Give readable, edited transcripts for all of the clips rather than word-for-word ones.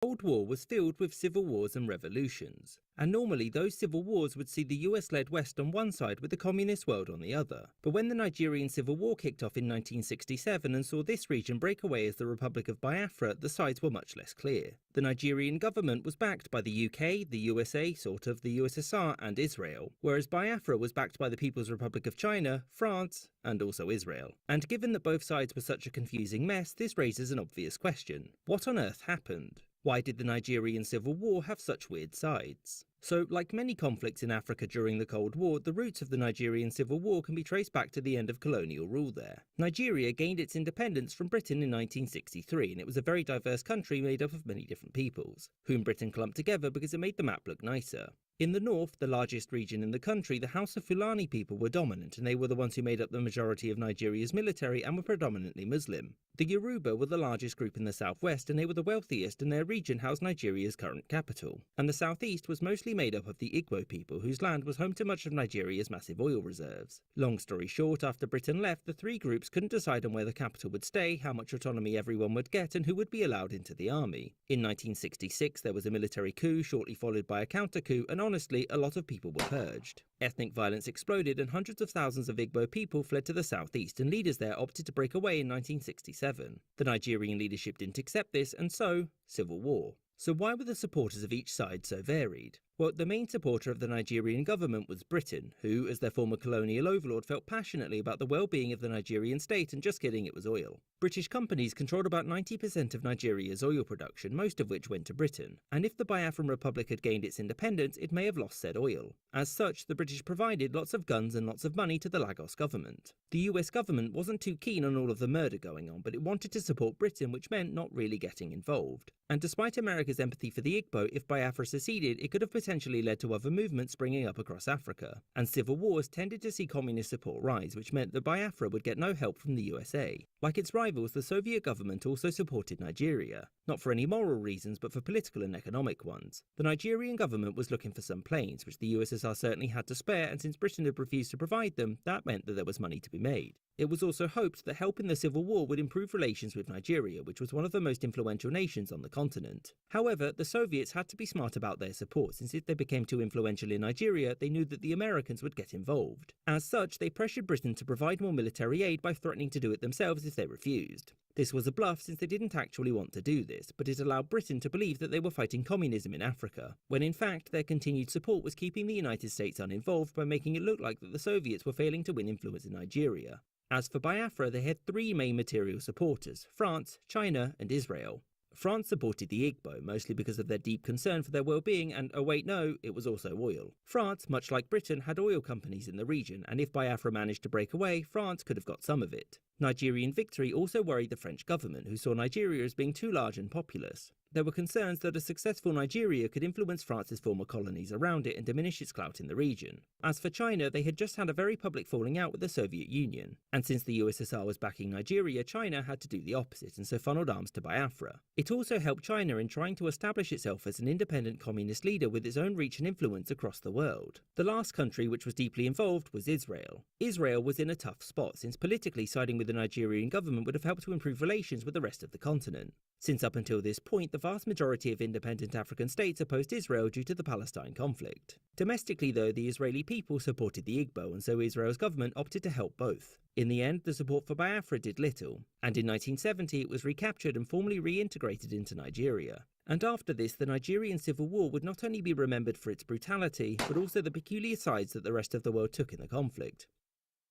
The Cold War was filled with civil wars and revolutions, and normally those civil wars would see the US-led West on one side with the communist world on the other. But when the Nigerian Civil War kicked off in 1967 and saw this region break away as the Republic of Biafra, the sides were much less clear. The Nigerian government was backed by the UK, the USA, sort of, the USSR and Israel, whereas Biafra was backed by the People's Republic of China, France, and also Israel. And given that both sides were such a confusing mess, this raises an obvious question. What on earth happened? Why did the Nigerian Civil War have such weird sides? So, like many conflicts in Africa during the Cold War, the roots of the Nigerian Civil War can be traced back to the end of colonial rule there. Nigeria gained its independence from Britain in 1963, and it was a very diverse country made up of many different peoples, whom Britain clumped together because it made the map look nicer. In the north, the largest region in the country, the House of Fulani people were dominant, and they were the ones who made up the majority of Nigeria's military and were predominantly Muslim. The Yoruba were the largest group in the southwest, and they were the wealthiest, and their region housed Nigeria's current capital. And the southeast was mostly made up of the Igbo people, whose land was home to much of Nigeria's massive oil reserves. Long story short, after Britain left, the three groups couldn't decide on where the capital would stay, how much autonomy everyone would get, and who would be allowed into the army. In 1966, there was a military coup, shortly followed by a counter-coup, and honestly, a lot of people were purged. Ethnic violence exploded and hundreds of thousands of Igbo people fled to the southeast, and leaders there opted to break away in 1967. The Nigerian leadership didn't accept this, and so, civil war. So why were the supporters of each side so varied? Well, the main supporter of the Nigerian government was Britain, who, as their former colonial overlord, felt passionately about the well-being of the Nigerian state, and just kidding, it was oil. British companies controlled about 90% of Nigeria's oil production, most of which went to Britain, and if the Biafran Republic had gained its independence, it may have lost said oil. As such, the British provided lots of guns and lots of money to the Lagos government. The US government wasn't too keen on all of the murder going on, but it wanted to support Britain, which meant not really getting involved. And despite America's empathy for the Igbo, if Biafra seceded, it could have potentially led to other movements springing up across Africa. And civil wars tended to see communist support rise, which meant that Biafra would get no help from the USA. Like its rivals, the Soviet government also supported Nigeria. Not for any moral reasons, but for political and economic ones. The Nigerian government was looking for some planes, which the USSR certainly had to spare, and since Britain had refused to provide them, that meant that there was money to be made. It was also hoped that help in the Civil War would improve relations with Nigeria, which was one of the most influential nations on the continent. However, the Soviets had to be smart about their support, since if they became too influential in Nigeria, they knew that the Americans would get involved. As such, they pressured Britain to provide more military aid by threatening to do it themselves if they refused. This was a bluff since they didn't actually want to do this, but it allowed Britain to believe that they were fighting communism in Africa, when in fact their continued support was keeping the United States uninvolved by making it look like that the Soviets were failing to win influence in Nigeria. As for Biafra, they had three main material supporters: France, China, and Israel. France supported the Igbo, mostly because of their deep concern for their well-being, and oh wait no, it was also oil. France, much like Britain, had oil companies in the region, and if Biafra managed to break away, France could have got some of it. Nigerian victory also worried the French government, who saw Nigeria as being too large and populous. There were concerns that a successful Nigeria could influence France's former colonies around it and diminish its clout in the region. As for China, they had just had a very public falling out with the Soviet Union, and since the USSR was backing Nigeria, China had to do the opposite and so funneled arms to Biafra. It also helped China in trying to establish itself as an independent communist leader with its own reach and influence across the world. The last country which was deeply involved was Israel. Israel was in a tough spot, since politically siding with the Nigerian government would have helped to improve relations with the rest of the continent. Since up until this point, the vast majority of independent African states opposed Israel due to the Palestine conflict. Domestically though, the Israeli people supported the Igbo, and so Israel's government opted to help both. In the end, the support for Biafra did little, and in 1970 it was recaptured and formally reintegrated into Nigeria. And after this, the Nigerian Civil War would not only be remembered for its brutality, but also the peculiar sides that the rest of the world took in the conflict.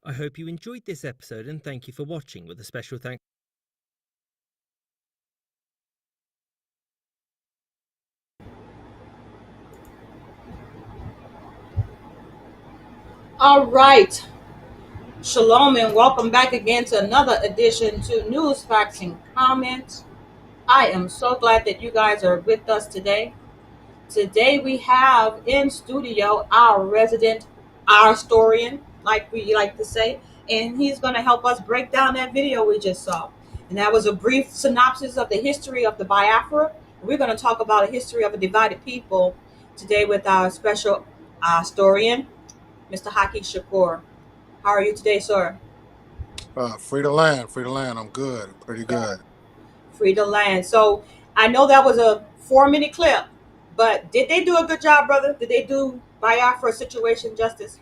I hope you enjoyed this episode, and thank you for watching, with a special thanks. All right. Shalom and welcome back again to another edition to News, Facts, and Comments. I am so glad that you guys are with us today. Today we have in studio our resident, our historian, like we like to say, and he's going to help us break down that video we just saw. And that was a brief synopsis of the history of the Biafra. We're going to talk about a history of a divided people today with our special historian, Mr. Haki Shakur. How are you today, sir? Free to land. I'm good. Pretty good. Free to land. So I know that was a 4-minute clip. But did they do a good job, brother? Did they do Biafra situation justice?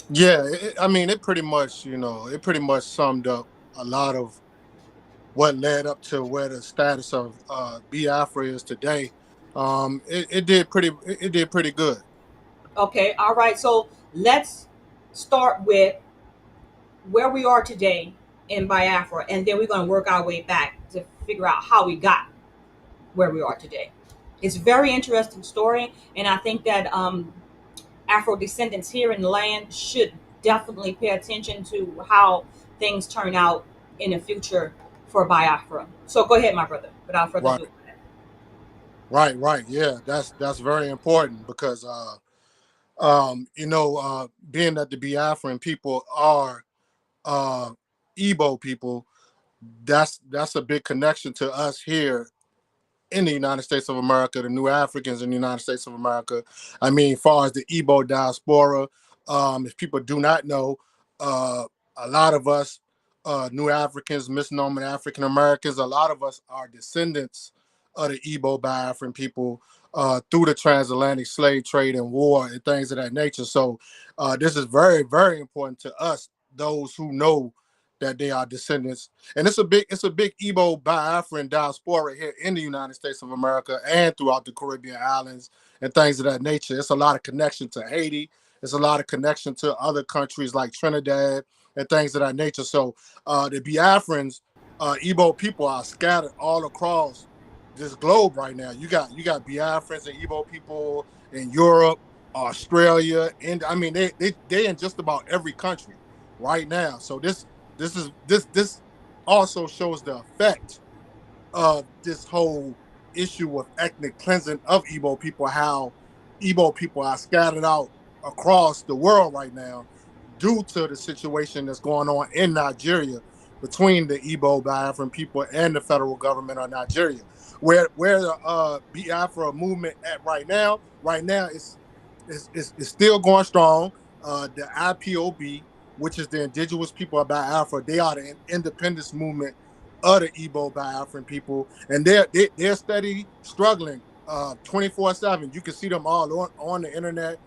Yeah, I mean, it pretty much, it pretty much summed up a lot of what led up to where the status of Biafra is today. It did pretty good. Okay, all right. So let's start with where we are today in Biafra, and then we're going to work our way back to figure out how we got where we are today. It's a very interesting story, and I think that Afro descendants here in the land should definitely pay attention to how things turn out in the future for Biafra. So go ahead, my brother, without further Right, ado. right. Yeah, that's very important because being that the Biafran people are uh Igbo people, that's a big connection to us here in the United States of America, the new Africans in the United States of America. I mean, as far as the Igbo diaspora, if people do not know, uh, a lot of us, new Africans, misnomer African Americans, a lot of us are descendants of the Igbo Biafran people through the transatlantic slave trade and war and things of that nature. So this is very, very important to us, those who know that they are descendants, and it's a big Igbo Biafran diaspora here in the United States of America and throughout the Caribbean islands and things of that nature. It's a lot of connection to Haiti. It's a lot of connection to other countries like Trinidad and things of that nature. So the Biafrans, Igbo people are scattered all across this globe right now. You got Biafrans and Igbo people in Europe, Australia, and I mean they in just about every country right now. So this also shows the effect of this whole issue of ethnic cleansing of Igbo people, how Igbo people are scattered out across the world right now due to the situation that's going on in Nigeria between the Igbo Biafran people and the federal government of Nigeria. Where the Biafra movement at right now it's still going strong. The IPOB, which is the Indigenous People of Biafra, they are the independence movement of the Igbo Biafran people, and they're steady struggling 24/7. You can see them all on the internet.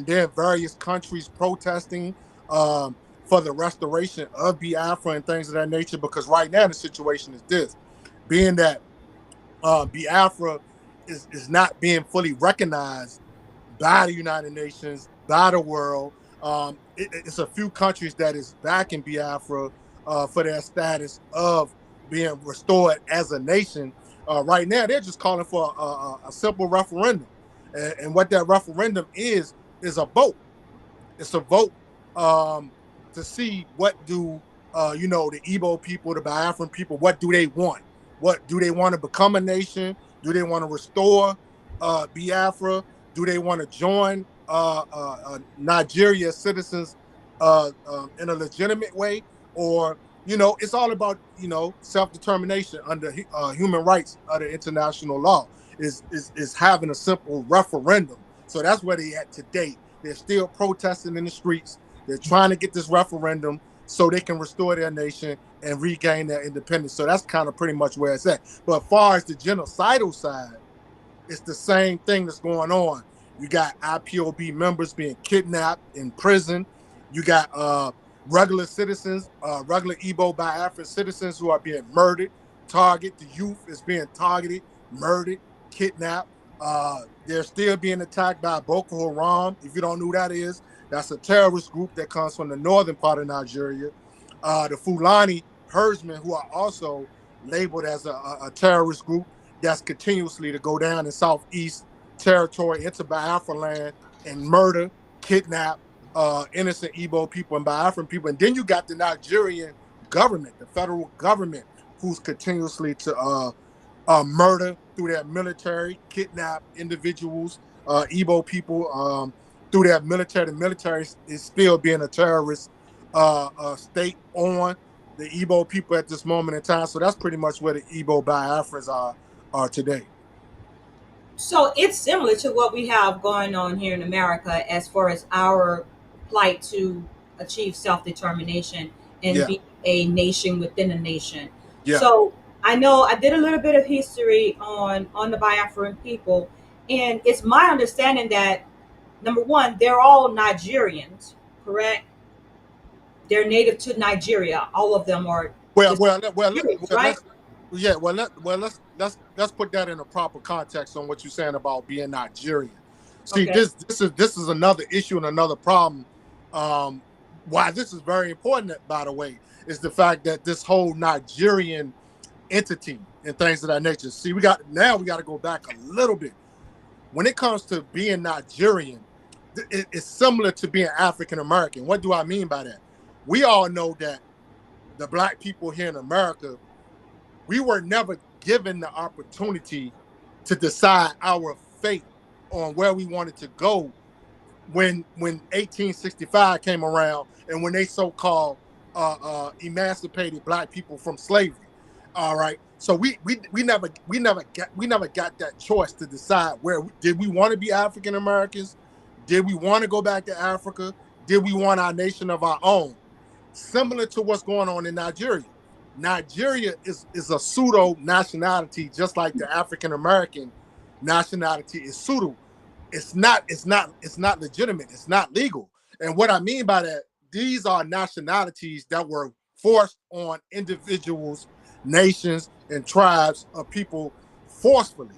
They're in various countries protesting for the restoration of Biafra and things of that nature. Because right now the situation is this: being that Biafra is not being fully recognized by the United Nations, by the world. It's a few countries that is backing Biafra for their status of being restored as a nation. Right now, they're just calling for a simple referendum, and what that referendum is a vote. It's a vote to see what do the Igbo people, the Biafran people, what do they want? What do they want to become a nation? Do they want to restore Biafra? Do they want to join Nigeria citizens in a legitimate way? Or it's all about self-determination under human rights under international law. Is having a simple referendum. So that's where they at today. They're still protesting in the streets. They're trying to get this referendum so they can restore their nation and regain their independence. So that's kind of pretty much where it's at. But as far as the genocidal side, it's the same thing that's going on. You got IPOB members being kidnapped in prison. You got regular citizens, regular Igbo Biafran citizens who are being murdered, targeted. The youth is being targeted, murdered, kidnapped. They're still being attacked by Boko Haram. If you don't know who that is, that's a terrorist group that comes from the northern part of Nigeria. The Fulani herdsmen, who are also labeled as a terrorist group, that's continuously to go down in southeast territory into Biafra land and murder, kidnap innocent Igbo people and Biafran people. And then you got the Nigerian government, the federal government, who's continuously to murder through their military, kidnap individuals, Igbo people through their military. The military is still being a terrorist state on the Igbo people at this moment in time. So that's pretty much where the Igbo Biafrans are today. So it's similar to what we have going on here in America as far as our plight to achieve self-determination and Yeah. be a nation within a nation. Yeah. So I know I did a little bit of history on the Biafran people, and it's my understanding that number one, they're all Nigerians, correct? They're native to Nigeria. All of them are Well, just well, well, Nigerians, well, right? let's yeah, let's put that in a proper context on what you're saying about being Nigerian. See, Okay. this is another issue and another problem. Um, why this is very important, by the way, is the fact that this whole Nigerian entity and things of that nature. See, we got to go back a little bit. When it comes to being Nigerian, it's similar to being African American. What do I mean by that? We all know that the black people here in America, we were never given the opportunity to decide our fate on where we wanted to go when 1865 came around and when they so-called emancipated black people from slavery. All right, so we never got that choice to decide where did we want to be African Americans, did we want to go back to Africa, did we want our nation of our own, similar to what's going on in Nigeria. Nigeria is a pseudo nationality, just like the African American nationality is pseudo. It's not legitimate. It's not legal. And what I mean by that, these are nationalities that were forced on individuals, nations, and tribes of people forcefully.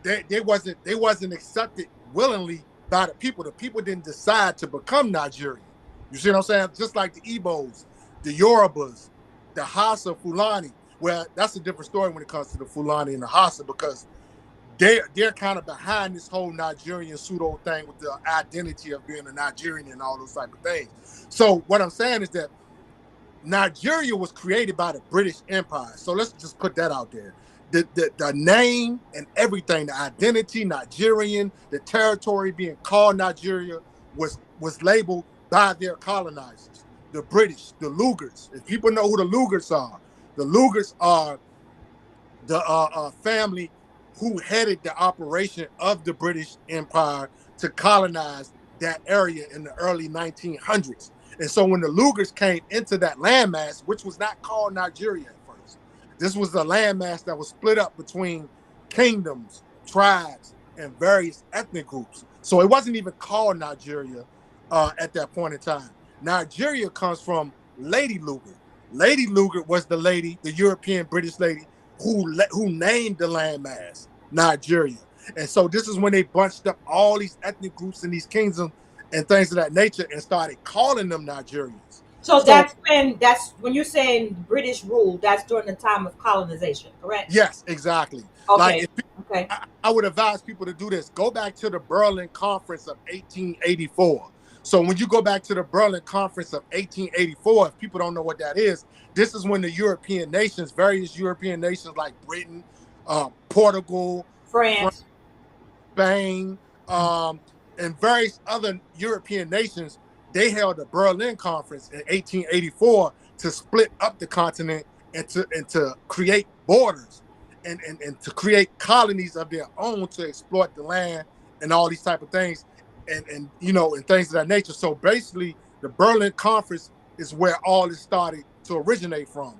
They wasn't accepted willingly by the people. The people didn't decide to become Nigerian. You see what I'm saying? Just like the Igbos, the Yorubas, the Hausa, Fulani. Well, that's a different story when it comes to the Fulani and the Hausa, because they're kind of behind this whole Nigerian pseudo thing with the identity of being a Nigerian and all those type of things. So what I'm saying is that Nigeria was created by the British Empire. So let's just put that out there. The name and everything, the identity, Nigerian, the territory being called Nigeria was labeled by their colonizers, the British, the Lugars. If people know who the Lugars are, the Lugars are the family who headed the operation of the British Empire to colonize that area in the early 1900s. And so when the Lugars came into that landmass, which was not called Nigeria at first, this was a landmass that was split up between kingdoms, tribes, and various ethnic groups. So it wasn't even called Nigeria at that point in time. Nigeria comes from Lady Lugar. Lady Lugar was the lady, the European British lady, who named the landmass Nigeria. And so this is when they bunched up all these ethnic groups in these kingdoms and things of that nature and started calling them Nigerians. So So that's when you're saying British rule, that's during the time of colonization, correct? yes, exactly. Like Okay. if Okay. I would advise people to do this. Go back to the Berlin Conference of 1884. So when you go back to the Berlin Conference of 1884, if people don't know what that is, this is when the European nations, various European nations like Britain, Portugal, France, France. Spain, and various other European nations, they held a Berlin Conference in 1884 to split up the continent and to create borders and to create colonies of their own to exploit the land and all these type of things and things of that nature. So basically, the Berlin Conference is where all this started to originate from.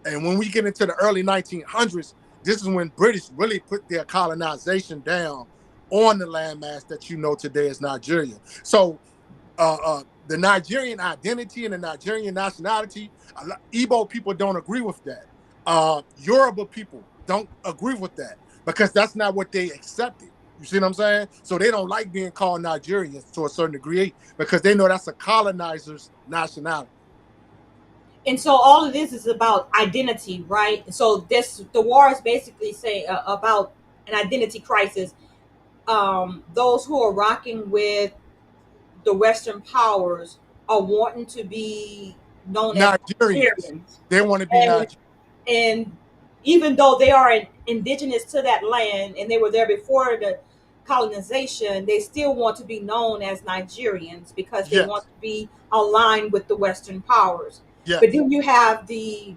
And when we get into the early 1900s, this is when British really put their colonization down on the landmass that you know today as Nigeria. So the Nigerian identity and the Nigerian nationality, Igbo people don't agree with that. Yoruba people don't agree with that because that's not what they accepted. You see what I'm saying? So they don't like being called Nigerians to a certain degree because they know that's a colonizer's nationality. And so all of this is about identity, right? So the war is basically say about an identity crisis. Those who are rocking with the Western powers are wanting to be known as Nigerians. Nigerians, They want to be and Nigerians. and even though they are indigenous to that land and they were there before the colonization, they still want to be known as Nigerians because they want Yes. to be aligned with the Western powers. But Yes. then you have the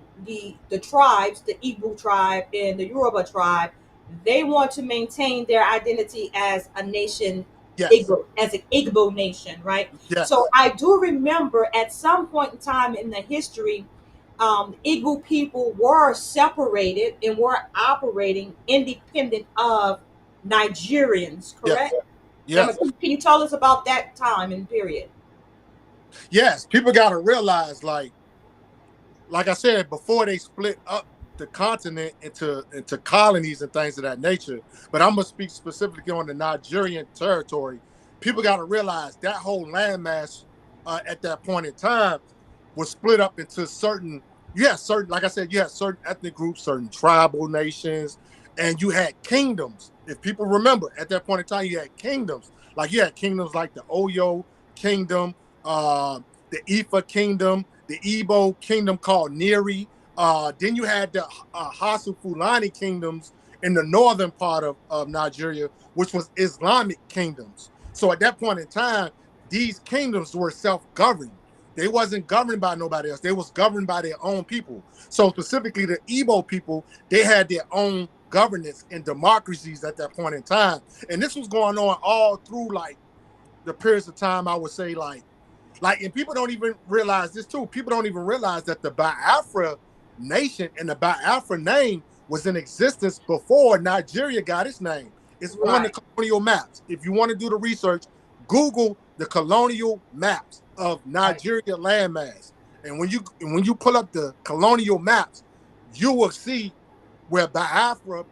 tribes, the Igbo tribe and the Yoruba tribe. They want to maintain their identity as a nation, Yes. Igbo, as an Igbo nation, right? So Yes. I do remember at some point in time in the history, Igbo people were separated and were operating independent of Nigerians, Yes, correct? yes, Can you tell us about that time and period? yes. People got to realize, like I said, before they split up the continent into colonies and things of that nature. But I'm gonna speak specifically on the Nigerian territory. People got to realize that whole landmass at that point in time was split up into certain. You had certain, like I said, you had certain ethnic groups, certain tribal nations, and you had kingdoms. If people remember, at that point in time, you had kingdoms. Like you had kingdoms like the Oyo Kingdom, the Ifa Kingdom, the Igbo Kingdom called Neri. Then you had the Hasu Fulani kingdoms in the northern part of Nigeria, which was Islamic kingdoms. So at that point in time, these kingdoms were self-governed. They wasn't governed by nobody else. They was governed by their own people. So specifically the Igbo people, they had their own governance and democracies at that point in time. And this was going on all through like the periods of time, I would say and people don't even realize this too. People don't even realize that the Biafra nation and the Biafra name was in existence before Nigeria got its name. It's on the Right. colonial maps. If you want to do the research, Google the colonial maps of Right. Nigeria landmass. And when you pull up the colonial maps, you will see where Biafra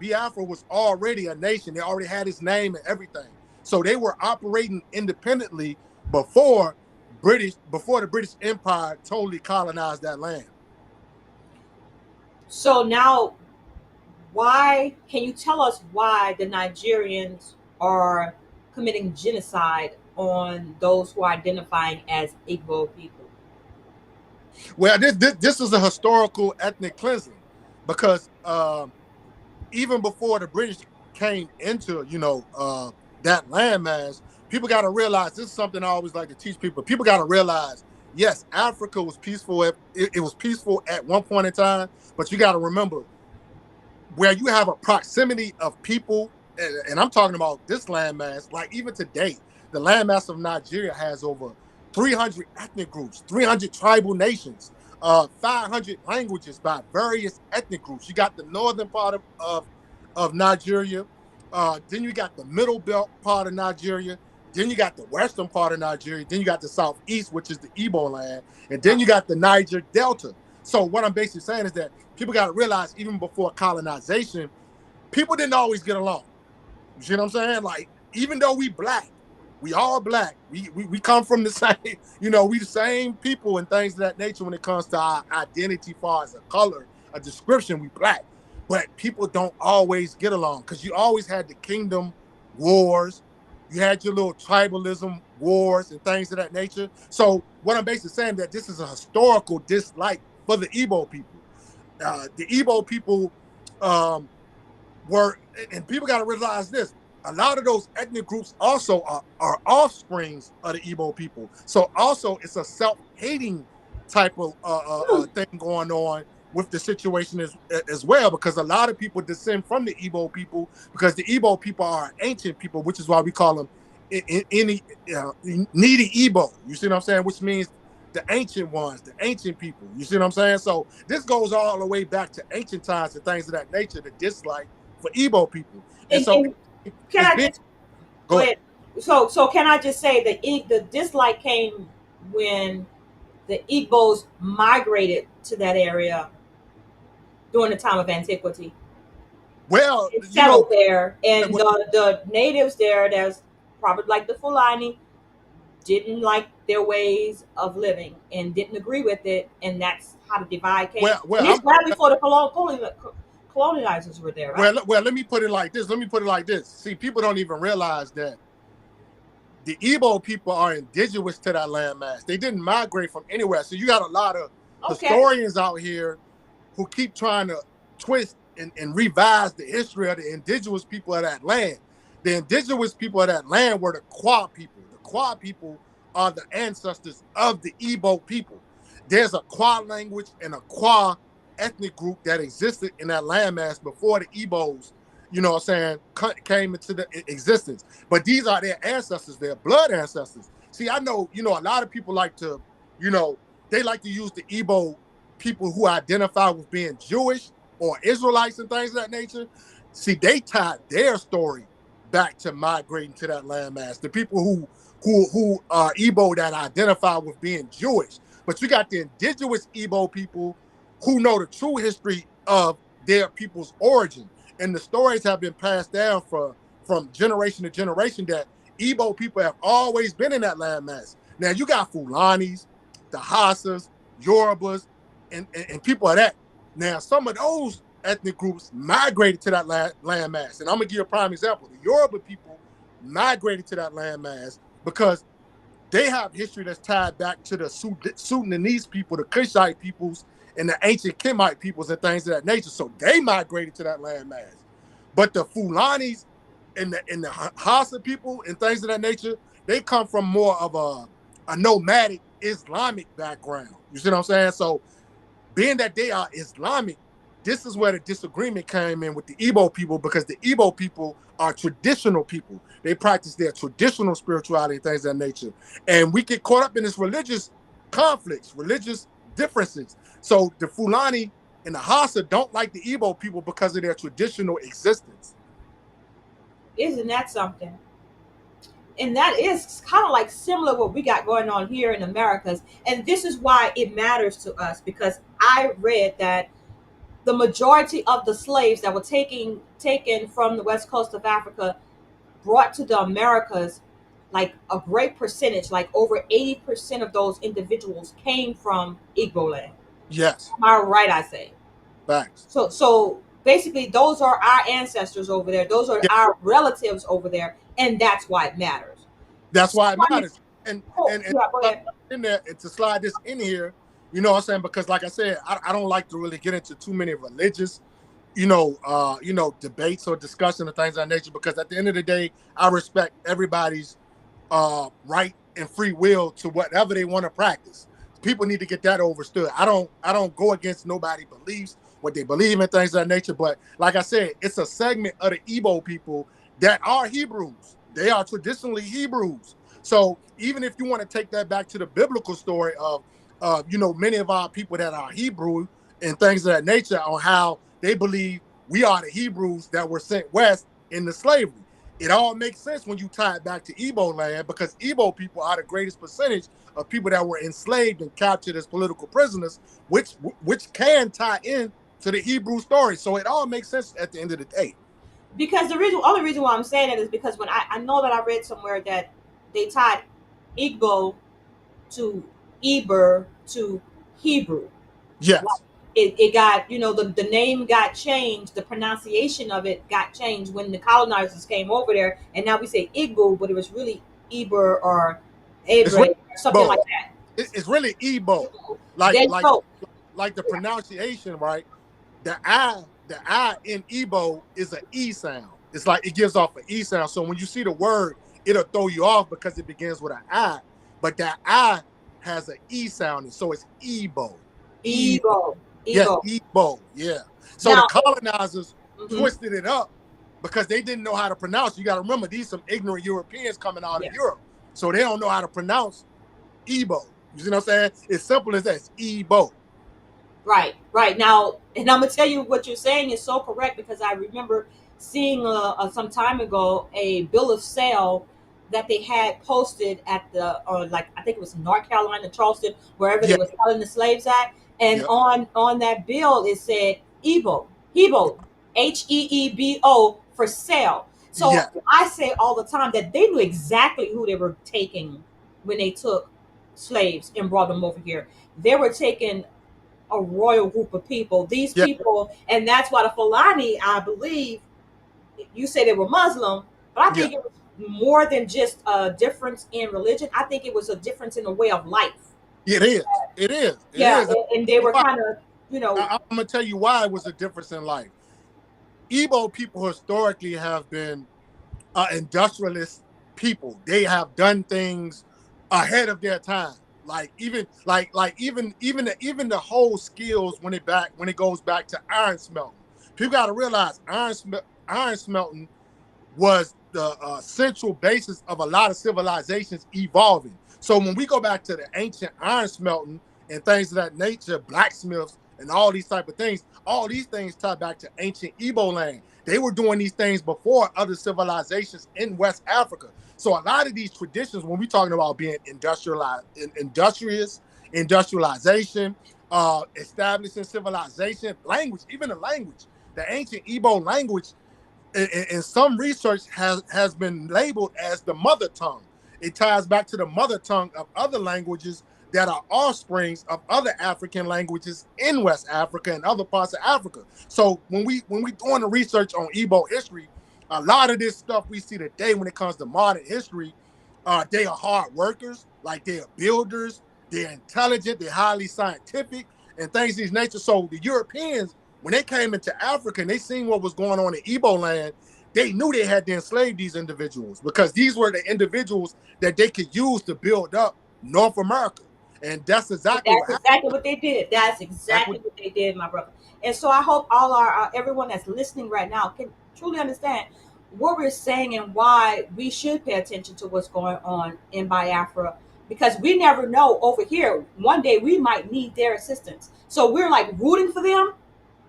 was already a nation. They already had its name and everything. So they were operating independently before the British Empire totally colonized that land. So now, why can you tell us why the Nigerians are committing genocide on those who are identifying as Igbo people? Well, this is a historical ethnic cleansing because even before the British came into that landmass, people got to realize this is something I always like to teach people. People got to realize, yes, Africa was peaceful. It was peaceful at one point in time, but you got to remember where you have a proximity of people, and I'm talking about this landmass, like even today, the landmass of Nigeria has over 300 ethnic groups, 300 tribal nations, 500 languages by various ethnic groups. You got the northern part of Nigeria, then you got the middle belt part of Nigeria, then you got the western part of Nigeria, then you got the southeast, which is the Igbo land, and then you got the Niger Delta. So what I'm basically saying is that people got to realize even before colonization, people didn't always get along. You see what I'm saying? Like, even though we black, we all black. We come from the same, we the same people and things of that nature when it comes to our identity far as a color, a description, we black. But people don't always get along because you always had the kingdom wars. You had your little tribalism wars and things of that nature. So what I'm basically saying that this is a historical dislike for the Igbo people. The Igbo people were, and people got to realize this, a lot of those ethnic groups also are offsprings of the Igbo people. So also it's a self-hating type of thing going on with the situation as well, because a lot of people descend from the Igbo people because the Igbo people are ancient people, which is why we call them needy Igbo. You see what I'm saying? Which means the ancient ones, the ancient people. You see what I'm saying? So this goes all the way back to ancient times and things of that nature, the dislike for Igbo people. And so And can it's I been, just go go ahead. ahead? So can I just say that the dislike came when the Igbos migrated to that area during the time of antiquity Well, and settled there, and well, the natives there, that's probably like the Fulani, didn't like their ways of living and didn't agree with it, and that's how the divide came. And I'm, it's right before the colonizers were there, right? well, let me put it like this. Let me put it like this. See, people don't even realize that the Igbo people are indigenous to that landmass. They didn't migrate from anywhere. So you got a lot of Okay. historians out here who keep trying to twist and revise the history of the indigenous people of that land. The indigenous people of that land were the Kwa people. The Kwa people are the ancestors of the Igbo people. There's a Kwa language and a Kwa ethnic group that existed in that landmass before the Igbos, what I'm saying, came into the existence. But these are their ancestors, their blood ancestors. See, I know, a lot of people like to, they like to use the Igbo people who identify with being Jewish or Israelites and things of that nature, see, they tied their story back to migrating to that landmass. The people who are Igbo that identify with being Jewish, but you got the indigenous Igbo people who know the true history of their people's origin, and the stories have been passed down from generation to generation that Igbo people have always been in that landmass. Now you got Fulanis, the Hassas, Yorubas, and people of that. Now some of those ethnic groups migrated to that landmass, and I'm gonna give you a prime example. The Yoruba people migrated to that landmass because they have history that's tied back to the Sudanese people, the Kushite peoples, and the ancient Kimite peoples and things of that nature. So they migrated to that landmass. But the Fulanis and the Hausa people and things of that nature, they come from more of a nomadic Islamic background. You see what I'm saying? So being that they are Islamic, this is where the disagreement came in with the Igbo people, because the Igbo people are traditional people. They practice their traditional spirituality and things of that nature. And we get caught up in this religious conflicts, religious differences. So the Fulani and the Hausa don't like the Igbo people because of their traditional existence. Isn't that something? And that is kind of like similar what we got going on here in Americas. And this is why it matters to us, because I read that the majority of the slaves that were taken from the west coast of Africa brought to the Americas, like a great percentage, like over 80% of those individuals came from Igbo land. Yes. Am I right, I say? Facts. So basically those are our ancestors over there. Those are our relatives over there. And that's why it matters. That's why it matters. And go ahead. In there, and to slide this in here, you know what I'm saying? Because like I said, I don't like to really get into too many religious, debates or discussion of things of that nature, because at the end of the day, I respect everybody's right and free will to whatever they want to practice. People need to get that understood. I don't go against nobody's beliefs, what they believe in, things of that nature. But like I said, it's a segment of the Igbo people that are Hebrews. They are traditionally Hebrews. So even if you want to take that back to the biblical story of many of our people that are Hebrew and things of that nature, on how they believe we are the Hebrews that were sent west into slavery. It all makes sense when you tie it back to Igbo land, because Igbo people are the greatest percentage of people that were enslaved and captured as political prisoners, which can tie in to the Hebrew story. So it all makes sense at the end of the day. Because the only reason why I'm saying that is because when I know that I read somewhere that they tied Igbo to Eber to Hebrew. Yes. Like it got, the name got changed, the pronunciation of it got changed when the colonizers came over there, and now we say Igbo, but it was really Eber or Ebre, really something like that. It's really Igbo. Like the pronunciation, right? The I in Igbo is an E sound. It's like it gives off an E sound. So when you see the word, it'll throw you off because it begins with an I. But that I has an E sound, so it's Igbo. Igbo. Yeah, Igbo. Yeah. So now, the colonizers twisted it up because they didn't know how to pronounce. You got to remember, these some ignorant Europeans coming out of Europe, so they don't know how to pronounce Igbo. You see what I'm saying? It's simple as that. It's Igbo. Right. Now, and I'm gonna tell you what you're saying is so correct, because I remember seeing some time ago a bill of sale that they had posted at the, I think it was North Carolina, Charleston, wherever they were selling the slaves at, and on that bill it said Hebo, Heebo, for sale. So I say all the time that they knew exactly who they were taking when they took slaves and brought them over here. They were taking a royal group of people. These people, and that's why the Fulani, I believe, you say they were Muslim, but I think it was more than just a difference in religion. I think it was a difference in the way of life. It is. And they were kind of, I'm gonna tell you why it was a difference in life. Igbo people historically have been industrialist people. They have done things ahead of their time. Even the whole skills when it goes back to iron smelting. People got to realize iron smelting was the central basis of a lot of civilizations evolving. So when we go back to the ancient iron smelting and things of that nature, blacksmiths and all these type of things. All these things tie back to ancient Igbo land. They were doing these things before other civilizations in West Africa. So a lot of these traditions, when we're talking about being industrialization, establishing civilization, language, even the language, the ancient Igbo language, in some research has been labeled as the mother tongue. It ties back to the mother tongue of other languages that are offsprings of other African languages in West Africa and other parts of Africa. So when we doing the research on Igbo history, a lot of this stuff we see today when it comes to modern history, they are hard workers, like they are builders, they're intelligent, they're highly scientific, and things of this nature. So the Europeans, when they came into Africa and they seen what was going on in Igbo land, they knew they had to enslave these individuals because these were the individuals that they could use to build up North America. And that's exactly what they did. That's exactly what they did, my brother. And so I hope all our everyone that's listening right now can truly understand what we're saying and why we should pay attention to what's going on in Biafra, because we never know over here. One day we might need their assistance. So we're like rooting for them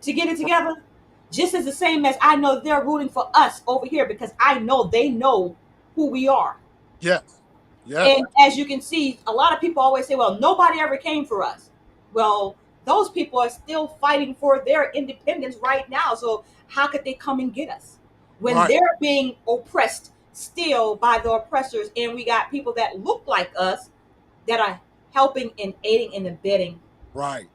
to get it together, just as the same as I know they're rooting for us over here because I know they know who we are. Yes. Yes. And as you can see, a lot of people always say, well, nobody ever came for us. Well, those people are still fighting for their independence right now. So how could they come and get us when they're being oppressed still by the oppressors? And we got people that look like us that are helping and aiding and abetting. Right.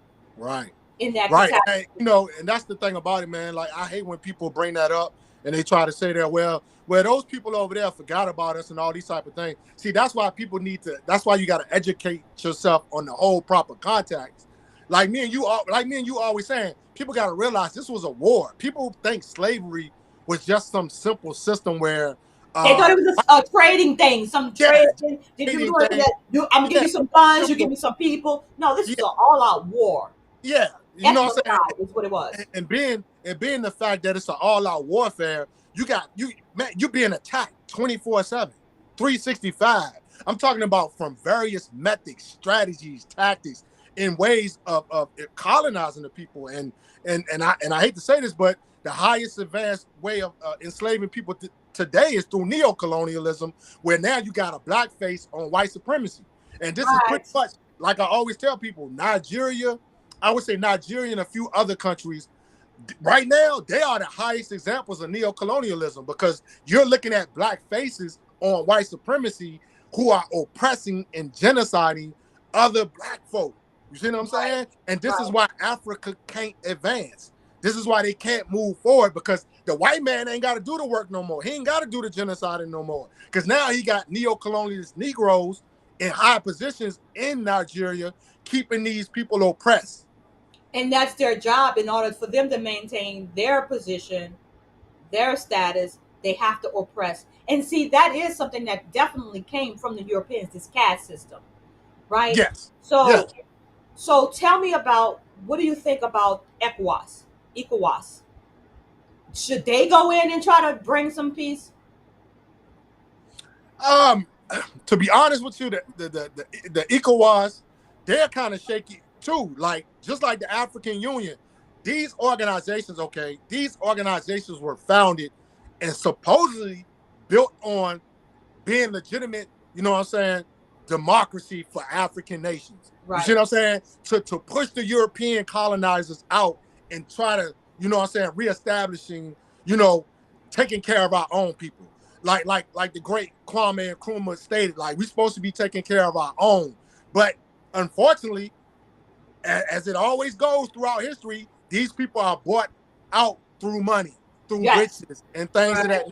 In that and, and that's the thing about it, man. Like, I hate when people bring that up and they try to say that, well, those people over there forgot about us and all these type of things. See, that's why people that's why you got to educate yourself on the whole proper context. Like me and you always saying, people got to realize this was a war. People think slavery was just some simple system where they thought it was a trading thing, some trading. I'm gonna give you some funds, you give me some people. No, this is an all-out war. Yeah, you know what I'm saying? Is what it was. And being the fact that it's an all-out warfare, you being attacked 24/7, 365. I'm talking about from various methods, strategies, tactics, in ways of colonizing the people. And I hate to say this, but the highest advanced way of enslaving people today is through neo-colonialism, where now you got a black face on white supremacy. And this is pretty much, like I always tell people, Nigeria, I would say Nigeria and a few other countries, right now, they are the highest examples of neo-colonialism because you're looking at black faces on white supremacy who are oppressing and genociding other black folk. You see what I'm saying? And this is why Africa can't advance. This is why they can't move forward, because the white man ain't got to do the work no more. He ain't got to do the genociding no more, because now he got neo-colonialist Negroes in high positions in Nigeria, keeping these people oppressed. And that's their job. In order for them to maintain their position, their status, they have to oppress. And see, that is something that definitely came from the Europeans, this caste system, right? Yes. So tell me about, what do you think about ECOWAS? Should they go in and try to bring some peace? To be honest with you, the ECOWAS, they're kind of shaky too. Like, just like the African Union, these organizations were founded and supposedly built on being legitimate, you know what I'm saying, democracy for African nations. You see what I'm saying? To push the European colonizers out and try to, you know what I'm saying, reestablishing, taking care of our own people. Like the great Kwame Nkrumah stated, like, we're supposed to be taking care of our own. But unfortunately, as it always goes throughout history, these people are bought out through money, through riches and things of that.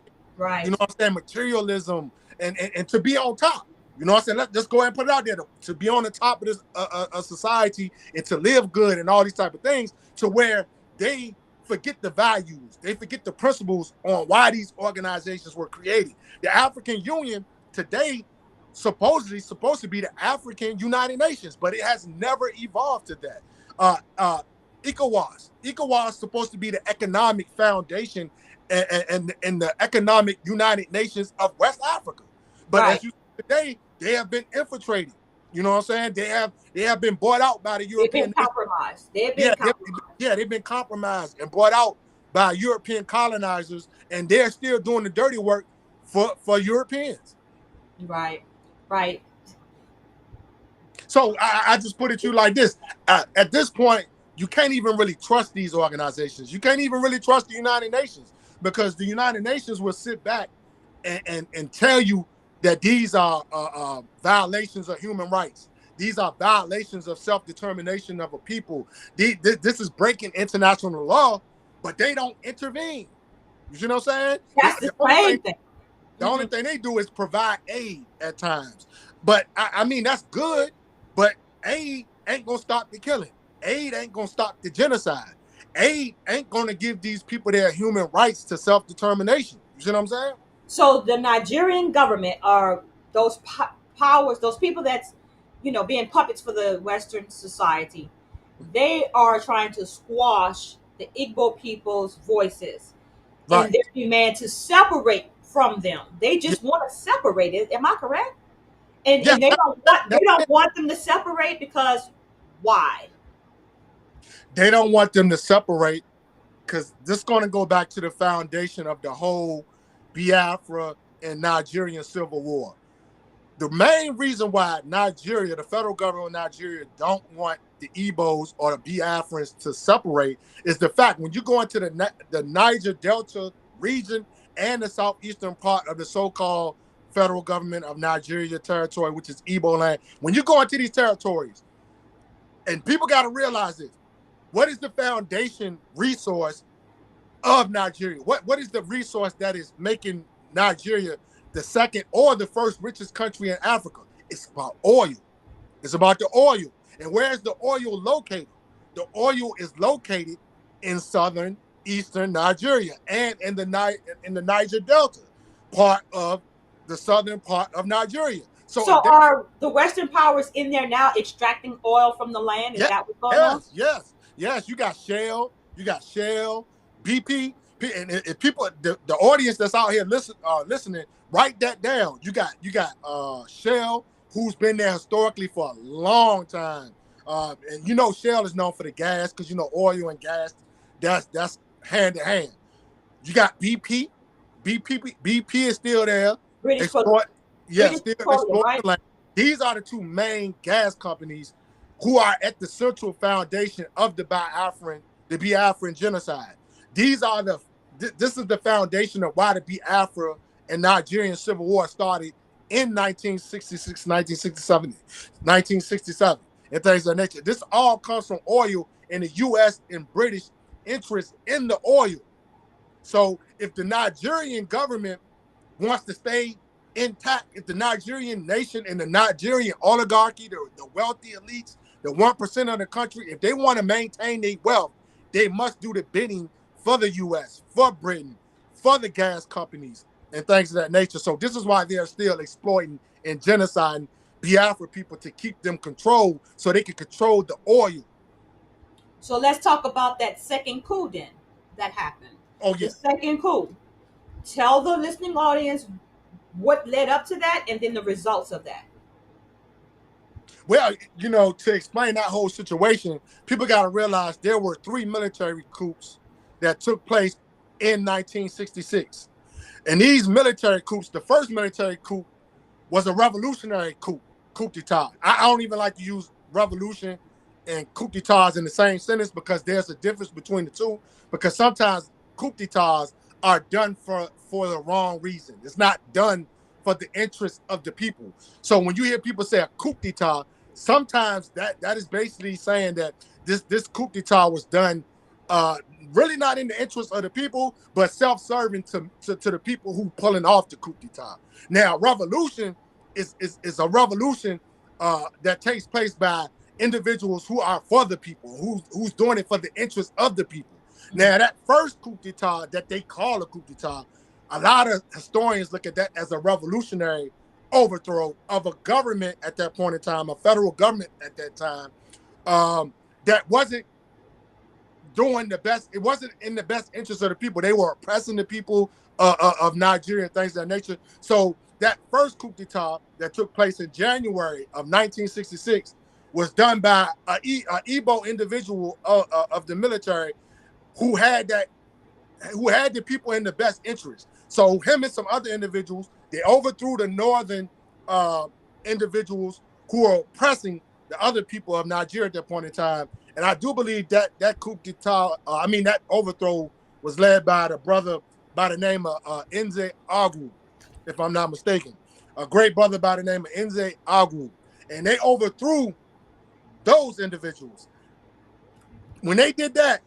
You know what I'm saying? Materialism and to be on top. You know what I'm saying? Let's just go ahead and put it out there to be on the top of this society and to live good and all these type of things, to where they forget the values, they forget the principles on why these organizations were created. The African Union today supposedly supposed to be the African United Nations, but it has never evolved to that. ECOWAS supposed to be the economic foundation and the economic United Nations of West Africa. But as you see today, they have been infiltrated. You know what I'm saying? They have been bought out by the They've been European nations. compromised. They've Yeah, been compromised. they've been compromised and bought out by European colonizers, and they're still doing the dirty work for Europeans. Right. Right. So I just put it to you like this: at this point, you can't even really trust these organizations. You can't even really trust the United Nations, because the United Nations will sit back and tell you that these are violations of human rights. These are violations of self-determination of a people. This is breaking international law, but they don't intervene. You see what I'm saying? That's the same thing. The only thing they do is provide aid at times. But I mean, that's good, but aid ain't gonna stop the killing. Aid ain't gonna stop the genocide. Aid ain't gonna give these people their human rights to self-determination. You see what I'm saying? So the Nigerian government are those powers, those people that's, being puppets for the Western society. They are trying to squash the Igbo people's voices Right. in their demand to separate from them. They just Yeah. want to separate it. Am I correct? And Yeah, they don't want them to separate because why? they don't want them to separate because this is going to go back to the foundation of the whole Biafra and Nigerian Civil War. The main reason why Nigeria, the federal government of Nigeria, don't want the Igbos or the Biafrans to separate is the fact when you go into the Niger Delta region and the southeastern part of the so-called federal government of Nigeria territory, which is Igbo land, when you go into these territories, and people got to realize this, what is the foundation resource of Nigeria? What is the resource that is making Nigeria the second or the first richest country in Africa? It's about oil. It's about the oil. And where is the oil located? The oil is located in southern eastern Nigeria and in the Niger Delta part of the southern part of Nigeria. So are the Western powers in there now extracting oil from the land? Is that what's going on? Yes. You got Shell, BP, and if people, the audience that's out here listening, write that down. You got Shell, who's been there historically for a long time, and Shell is known for the gas because oil and gas, that's hand in hand. You got BP is still there. British Exploiting right? land. These are the two main gas companies who are at the central foundation of the Biafran genocide. This is the foundation of why the Biafra and Nigerian Civil War started in 1966, 1967, 1967, and things of that nature. This all comes from oil and the U.S. and British interest in the oil. So if the Nigerian government wants to stay intact, if the Nigerian nation and the Nigerian oligarchy, the wealthy elites, the 1% of the country, if they want to maintain their wealth, they must do the bidding for the U.S., for Britain, for the gas companies, and things of that nature. So this is why they're still exploiting and genociding Biafra people to keep them controlled so they can control the oil. So let's talk about that second coup then that happened. Oh, yeah. The second coup. Tell the listening audience what led up to that and then the results of that. Well, to explain that whole situation, people got to realize there were 3 military coups that took place in 1966. And these military coups, the first military coup was a revolutionary coup d'etat. I don't even like to use revolution and coup d'etats in the same sentence because there's a difference between the two, because sometimes coup d'etats are done for the wrong reason. It's not done for the interest of the people. So when you hear people say a coup d'etat, sometimes that is basically saying that this coup d'etat was done really not in the interest of the people, but self-serving to the people who pulling off the coup d'etat. Now, revolution is a revolution that takes place by individuals who are for the people, who's doing it for the interest of the people. Now, that first coup d'etat that they call a coup d'etat, a lot of historians look at that as a revolutionary overthrow of a government at that point in time, a federal government at that time, that wasn't doing the best. It wasn't in the best interest of the people. They were oppressing the people of Nigeria and things of that nature. So that first coup d'etat that took place in January of 1966 was done by a Igbo individual of the military who had the people in the best interest. So him and some other individuals, they overthrew the northern individuals who were oppressing the other people of Nigeria at that point in time. And I do believe that coup d'etat, that overthrow was led by the brother by the name of Nze Agwu, if I'm not mistaken. A great brother by the name of Nze Agwu. And they overthrew those individuals. When they did that,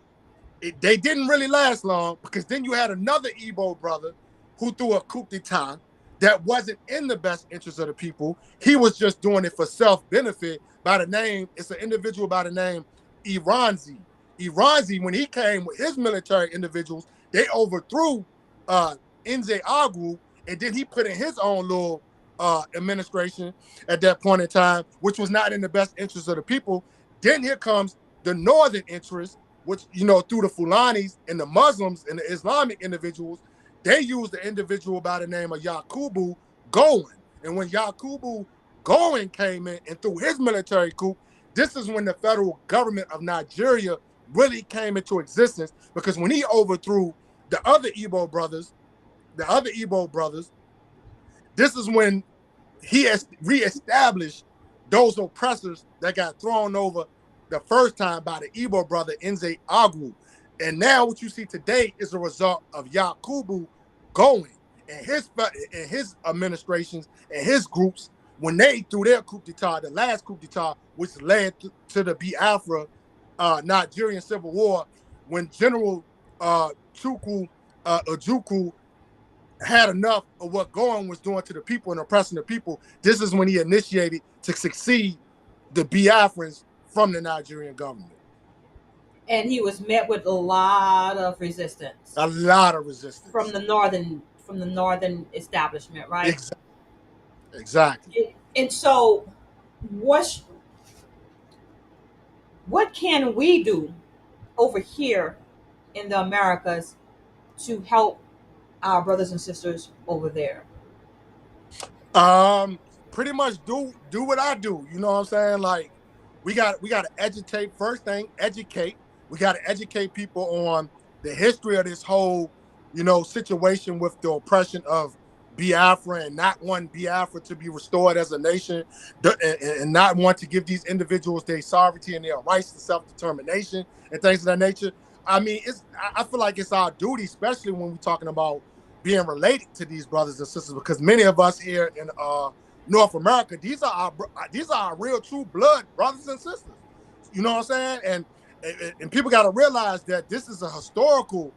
they didn't really last long, because then you had another Igbo brother who threw a coup d'etat that wasn't in the best interest of the people. He was just doing it for self-benefit. It's an individual by the name Iranzi. Iranzi, when he came with his military individuals, they overthrew Nze Agwu, and then he put in his own little administration at that point in time, which was not in the best interest of the people. Then here comes the northern interest, which, through the Fulanis and the Muslims and the Islamic individuals, they used the individual by the name of Yakubu Gowon. And when Yakubu Gowon came in and threw his military coup, this is when the federal government of Nigeria really came into existence, because when he overthrew the other Igbo brothers, this is when he has reestablished those oppressors that got thrown over the first time by the Igbo brother Nze Agwu. And now what you see today is a result of Yakubu Gowon and his administrations and his groups when they threw their coup d'etat, the last coup d'etat, which led to the Biafra Nigerian Civil War, when General Ojukwu had enough of what Gowon was doing to the people and oppressing the people. This is when he initiated to succeed the Biafrans from the Nigerian government. And he was met with a lot of resistance. A lot of resistance from the northern establishment, right? Exactly. And so, what can we do over here in the Americas to help our brothers and sisters over there? Pretty much do what I do. You know what I'm saying? Like, we got to educate. First thing, educate. We got to educate people on the history of this whole, situation with the oppression of Biafra, and not want Biafra to be restored as a nation, and not want to give these individuals their sovereignty and their rights to self-determination and things of that nature. I feel like it's our duty, especially when we're talking about being related to these brothers and sisters, because many of us here in North America, these are our real true blood brothers and sisters. You know what I'm saying? And people got to realize that this is a historical,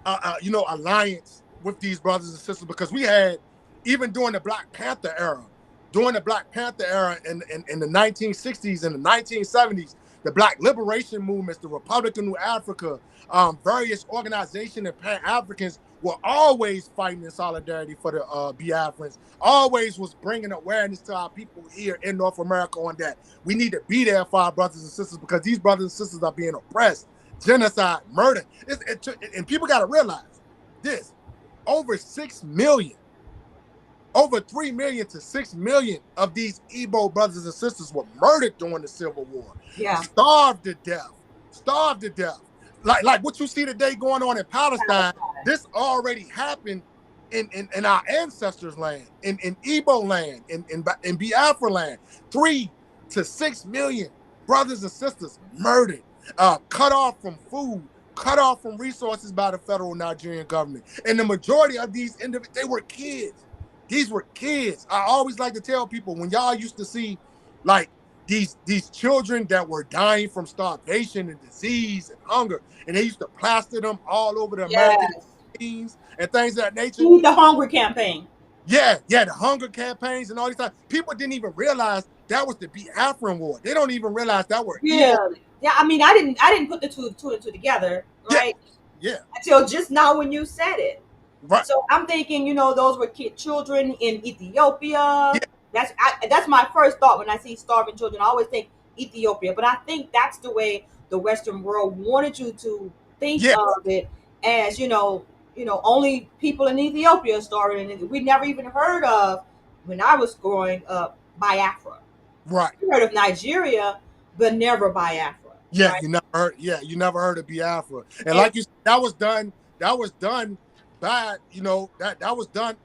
alliance with these brothers and sisters, because we had, even during the Black Panther era, in the 1960s and the 1970s, the Black liberation movements, the Republic of New Africa, various organizations and Pan-Africans were always fighting in solidarity for the Biafrans, always was bringing awareness to our people here in North America on that. We need to be there for our brothers and sisters, because these brothers and sisters are being oppressed, genocide, murder. And people got to realize this. Over 6 million, over 3 million to 6 million of these Igbo brothers and sisters were murdered during the Civil War. Yeah. Starved to death. Like what you see today going on in Palestine, this already happened in our ancestors' land, in Igbo land, in Biafra land. 3 to 6 million brothers and sisters murdered, cut off from food, cut off from resources by the federal Nigerian government. And the majority of these individuals, they were kids. These were kids. I always like to tell people, when y'all used to see like these children that were dying from starvation and disease and hunger, and they used to plaster them all over the American scenes and things of that nature. The hunger campaign. Yeah, the hunger campaigns and all these things. People didn't even realize that was the Biafran War. They don't even realize that were evil. Yeah, I didn't put the two and two together, right? Yeah. Until just now when you said it. Right. So I'm thinking, those were children in Ethiopia. Yeah. That's my first thought when I see starving children. I always think Ethiopia, but I think that's the way the Western world wanted you to think of it, as only people in Ethiopia started, and we never even heard of, when I was growing up, Biafra. Right. We heard of Nigeria, but never Biafra, Yeah, right? you never heard. Yeah, you never heard of Biafra, and And like you said, that was done. That was done by that was done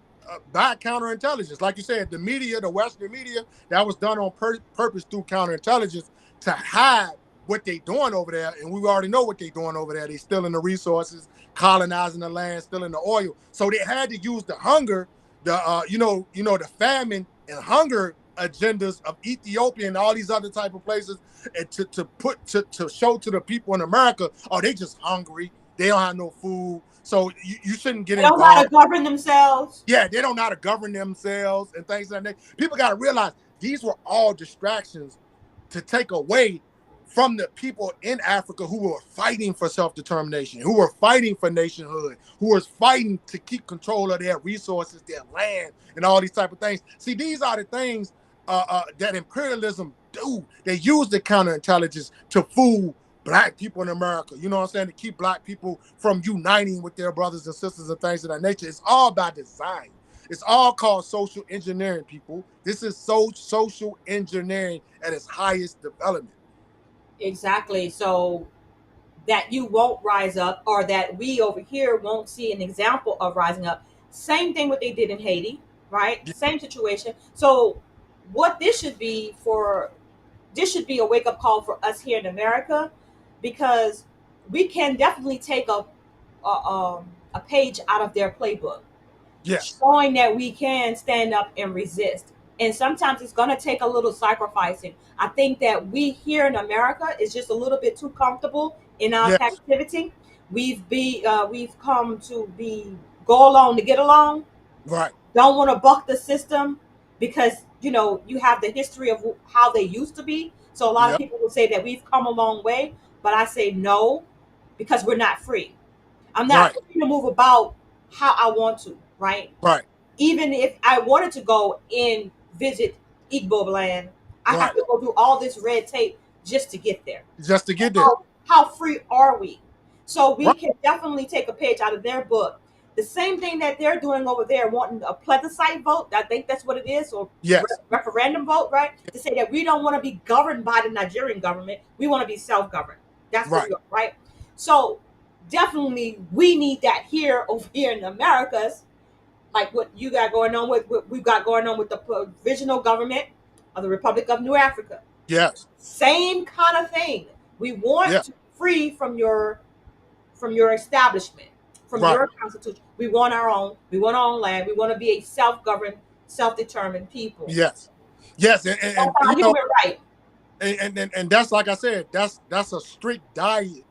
by counterintelligence. Like you said, the media, the Western media, that was done on purpose through counterintelligence to hide what they doing over there, and we already know what they doing over there. They stealing the resources, colonizing the land, stealing the oil. So they had to use the hunger, the famine and hunger agendas of Ethiopia and all these other type of places, and to show to the people in America, oh, they just hungry, they don't have no food, so you shouldn't get they don't know how involved. to govern themselves. Yeah, they don't know how to govern themselves and things like that. People got to realize these were all distractions to take away from the people in Africa who were fighting for self-determination, who were fighting for nationhood, who was fighting to keep control of their resources, their land, and all these type of things. See, these are the things that imperialism do. They use the counterintelligence to fool Black people in America. You know what I'm saying? To keep Black people from uniting with their brothers and sisters and things of that nature. It's all by design. It's all called social engineering, people. This is social engineering at its highest development. Exactly. So that you won't rise up, or that we over here won't see an example of rising up. Same thing what they did in Haiti, right? Yeah, Same situation. So what this should be a wake up call for us here in America, because we can definitely take a page out of their playbook, yes, showing that we can stand up and resist. And sometimes it's going to take a little sacrificing. I think that we here in America is just a little bit too comfortable in our yes, captivity. We've come to be go along to get along. right, Don't want to buck the system, because you have the history of how they used to be. So a lot of yep, people will say that we've come a long way, but I say no, because we're not free. I'm not right, free to move about how I want to, right? right, Even if I wanted to go and visit Igbo land, I have right. to go through all this red tape just to get there. Just to get there. How free are we? So we Right, can definitely take a page out of their book. The same thing that they're doing over there, wanting a plebiscite vote. I think that's what it is, or yes, referendum vote, right? To say that we don't want to be governed by the Nigerian government. We want to be self-governed. That's what right, we are, right? So definitely we need that here over here in the Americas, like what you got going on with what we've got going on with the provisional government of the Republic of New Africa. yes, Same kind of thing. We want yeah, to free from your establishment, from right, your constitution. We want our own. We want our own land. We want to be a self-governed, self-determined people. yes, yes, That's how and you do it right. and that's, like I said, that's a strict diet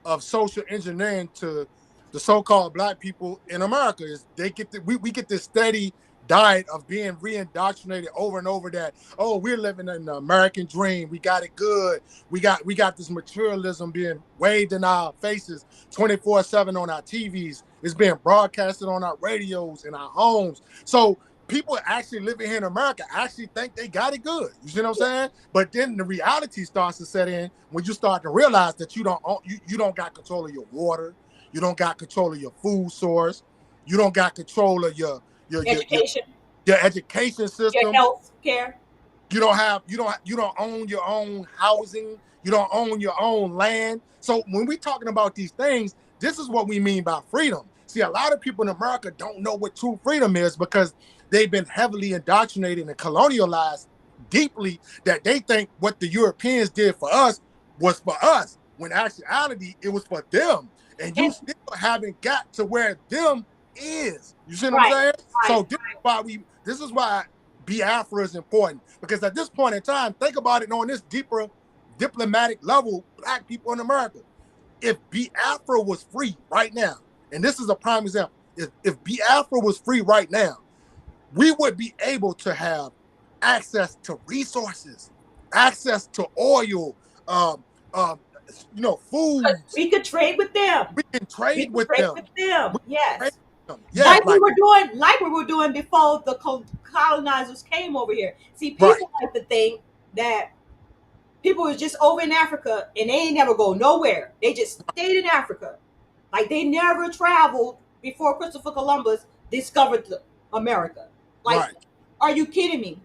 of social engineering to the so-called Black people in America. Is they get we get this steady diet of being re-indoctrinated over and over, that, oh, we're living in the American dream, we got it good, we got this materialism being waved in our faces 24/7 on our TVs. It's being broadcasted on our radios in our homes. So people actually living here in America actually think they got it good. You see what I'm saying? But then the reality starts to set in when you start to realize that you don't got control of your water, you don't got control of your food source, you don't got control of your your your, Education, your education your system. health care. You don't own your own housing, you don't own your own land. So when we're talking about these things, this is what we mean by freedom. See, a lot of people in America don't know what true freedom is, because they've been heavily indoctrinated and colonialized deeply, that they think what the Europeans did for us was for us, when actuality it was for them. And you And still haven't got to where them is. You see what I'm right, saying? right, So this is why Biafra is important, because at this point in time, think about it on this deeper diplomatic level, Black people in America. If Biafra was free right now, and this is a prime example, if Biafra was free right now, we would be able to have access to resources, access to oil, um, um, foods. we could trade with them. We can We trade could with trade them. with them. We can trade Yes. with them. Yeah, like, Like we were doing before the colonizers came over here. See, right, people like to think that people was just over in Africa and they ain't never go nowhere. They just stayed in Africa. Like they never traveled before Christopher Columbus discovered America. Like, Right. are you kidding me?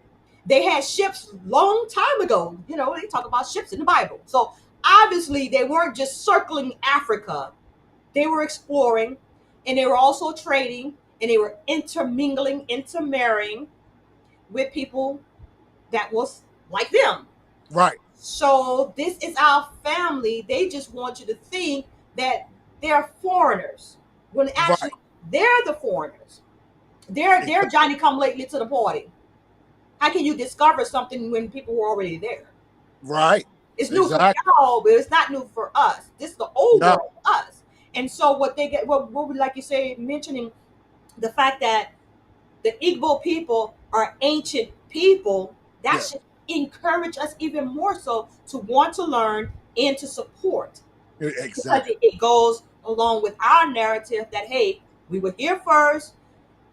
They had ships long time ago. You know, they talk about ships in the Bible. So obviously they weren't just circling Africa. They were exploring, and they were also trading, and they were intermingling, intermarrying with people that was like them. Right. So this is our family. They just want you to think that they're foreigners when actually Right. they're the foreigners. They're Johnny come lately to the party. How can you discover something when people were already there? Right. It's new for Exactly. y'all, but it's not new for us. This is the old No. world for us. And so what they get, what would, like you say, mentioning the fact that the Igbo people are ancient people, that Yeah. should encourage us even more so to want to learn and to support, because Exactly. it goes along with our narrative that, hey, we were here first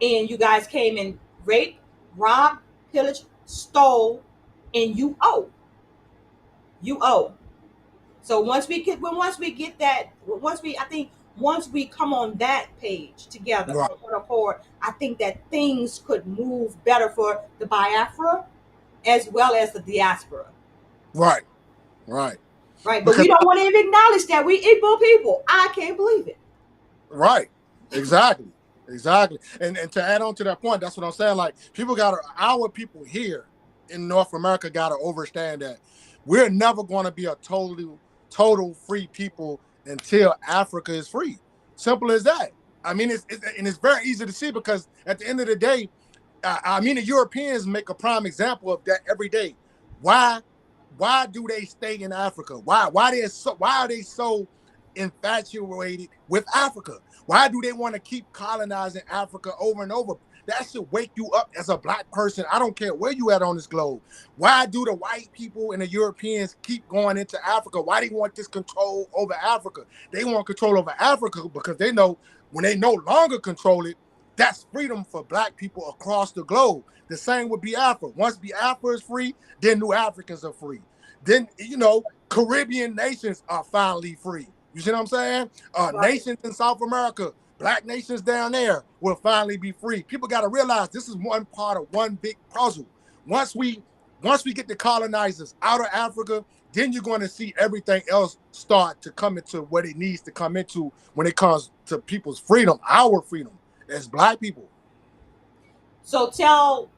and you guys came and raped, robbed, pillaged, stole, and you owe. So once we get that, once we come on that page together Right. on one accord, I think that things could move better for the Biafra as well as the diaspora. Right. Right. Right. But Because we don't want to even acknowledge that we Igbo people. I can't believe it. right. Exactly. Exactly. And to add on to that point, that's what I'm saying. Like our people here in North America gotta understand that we're never gonna be a total free people until Africa is free. Simple as that. I mean, it's very easy to see because at the end of the day, I mean, the Europeans make a prime example of that every day. Why why do they stay in Africa? Why are they so infatuated with Africa? Why do they want to keep colonizing Africa over and over? That should wake you up as a black person. I don't care where you at on this globe. Why do the white people and the Europeans keep going into Africa? Why they want this control over Africa? They want control over Africa because they know when they no longer control it, that's freedom for black people across the globe. The same with Biafra. Once Biafra is free, then New Africans are free. Then, Caribbean nations are finally free. You see what I'm saying? Right. Nations in South America, black nations down there will finally be free. People got to realize this is one part of one big puzzle. Once we get the colonizers out of Africa, then you're going to see everything else start to come into what it needs to come into when it comes to people's freedom, our freedom as black people. So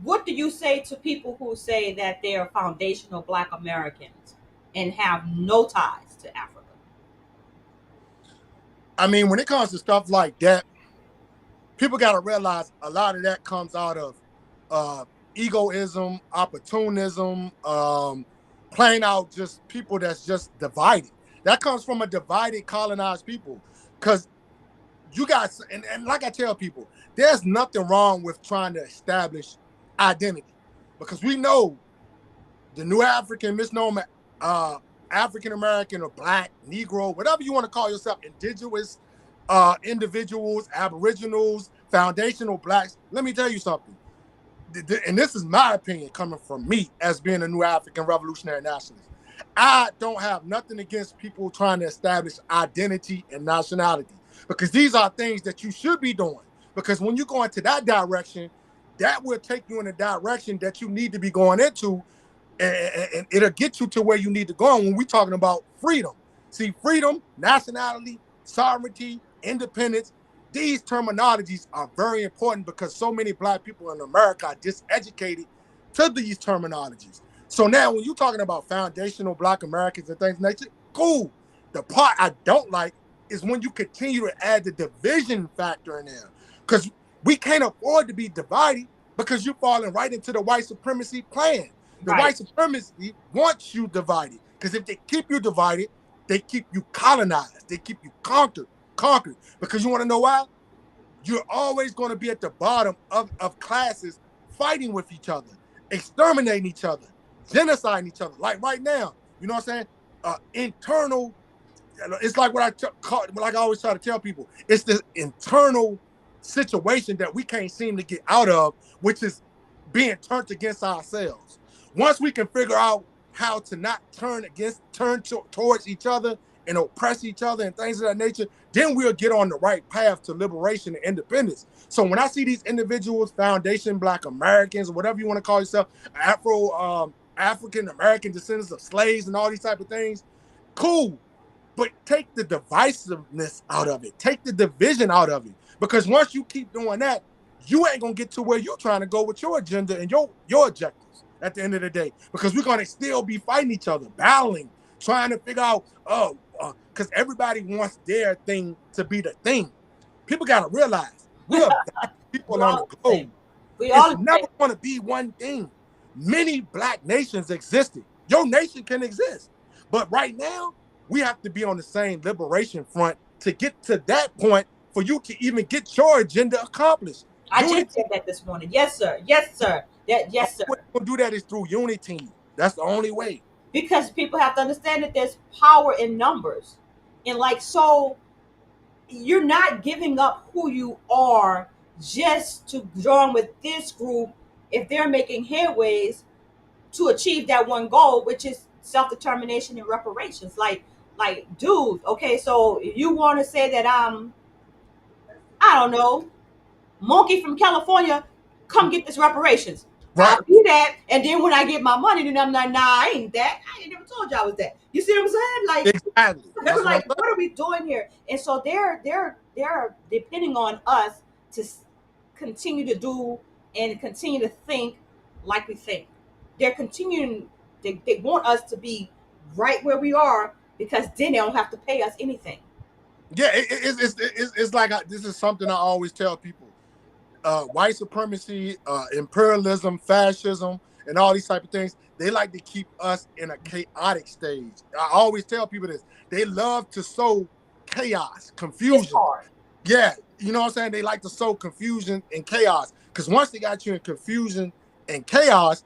what do you say to people who say that they are foundational Black Americans and have no ties to Africa? I mean, when it comes to stuff like that, people got to realize a lot of that comes out of egoism, opportunism, playing out just people that's just divided. That comes from a divided, colonized people. Because you guys, and like I tell people, there's nothing wrong with trying to establish identity. Because we know the New African misnomer, African American or Black, Negro, whatever you want to call yourself, indigenous individuals, aboriginals, foundational Blacks. Let me tell you something. And this is my opinion coming from me as being a New African Revolutionary Nationalist. I don't have nothing against people trying to establish identity and nationality because these are things that you should be doing. Because when you go into that direction, that will take you in a direction that you need to be going into, and it'll get you to where you need to go. And when we're talking about freedom, see, freedom, nationality, sovereignty, independence, these terminologies are very important because so many black people in America are diseducated to these terminologies. So now when you're talking about foundational black Americans and things like that, cool. The part I don't like is when you continue to add the division factor in there. Because we can't afford to be divided because you're falling right into the white supremacy plan. The Right. white supremacy wants you divided because if they keep you divided, they keep you colonized. They keep you conquered. Because you want to know why? You're always going to be at the bottom of classes fighting with each other, exterminating each other, genociding each other. Like right now, you know what I'm saying? Internal, it's like like I always try to tell people, it's this internal situation that we can't seem to get out of, which is being turned against ourselves. Once we can figure out how to not turn towards each other and oppress each other and things of that nature, then we'll get on the right path to liberation and independence. So when I see these individuals, Foundation Black Americans, or whatever you want to call yourself, African American descendants of slaves and all these type of things, cool. But take the divisiveness out of it. Take the division out of it. Because once you keep doing that, you ain't gonna get to where you're trying to go with your agenda and your objectives at the end of the day. Because we're gonna still be fighting each other, battling, trying to figure out, because everybody wants their thing to be the thing. People gotta realize we are people on the globe. It's never gonna be one thing. Many black nations existed. Your nation can exist, but right now we have to be on the same liberation front to get to that point for you to even get your agenda accomplished. I just said that this morning. Yes, sir. Yes, sir. Yes, sir. The way we're gonna do that is through unity. That's the only way. Because people have to understand that there's power in numbers. And so you're not giving up who you are just to join with this group if they're making headways to achieve that one goal, which is self-determination and reparations. Like, dude, okay, so you want to say that I don't know, monkey from California, come get this reparations. Right. I'll do that, and then when I get my money, then I'm like, nah, I ain't that. I ain't never told you I was that. You see what I'm saying? Like, exactly. They're like, what are we doing here? And so they're depending on us to continue to do and continue to think like we think. They're continuing. They want us to be right where we are because then they don't have to pay us anything. Yeah, it's like this is something I always tell people. White supremacy, imperialism, fascism, and all these type of things, they like to keep us in a chaotic stage. I always tell people this. They love to sow chaos, confusion. It's hard. Yeah, you know what I'm saying? They like to sow confusion and chaos. Because once they got you in confusion and chaos,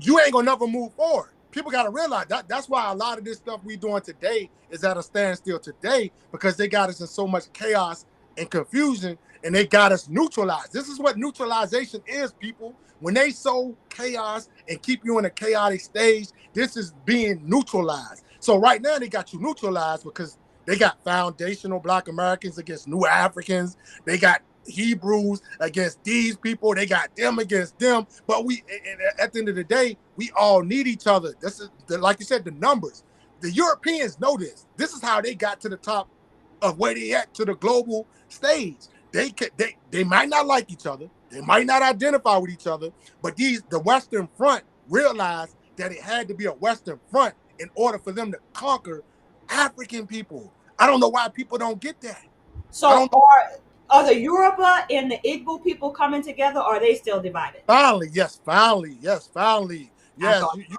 you ain't gonna never move forward. People gotta realize that's why a lot of this stuff we doing today is at a standstill today, because they got us in so much chaos and confusion, and they got us neutralized. This is what neutralization is, people. When they sow chaos and keep you in a chaotic stage, this is being neutralized. So right now they got you neutralized because they got foundational Black Americans against New Africans. They got Hebrews against these people. They got them against them. But we, at the end of the day, we all need each other. This is, like you said, the numbers. The Europeans know this. This is how they got to the top of where they at to the global stage. They might not like each other. They might not identify with each other. But the Western Front realized that it had to be a Western Front in order for them to conquer African people. I don't know why people don't get that. So are the Yoruba and the Igbo people coming together, or are they still divided? Finally. Yes,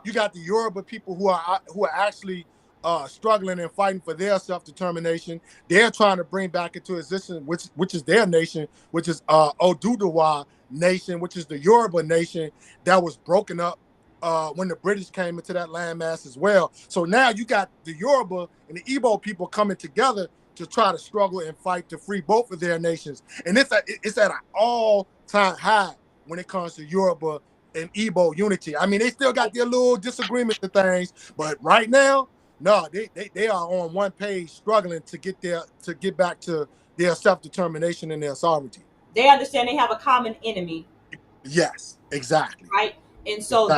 you got the Yoruba people who are actually struggling and fighting for their self-determination. They're trying to bring back into existence, which is their nation, which is Oduduwa nation, which is the Yoruba nation that was broken up when the British came into that landmass as well. So now you got the Yoruba and the Igbo people coming together to try to struggle and fight to free both of their nations. And it's at an all-time high when it comes to Yoruba and Igbo unity. I mean, they still got their little disagreements and things, but right now, no, they are on one page struggling to get back to their self-determination and their sovereignty. They understand they have a common enemy. Yes, exactly. Right? And so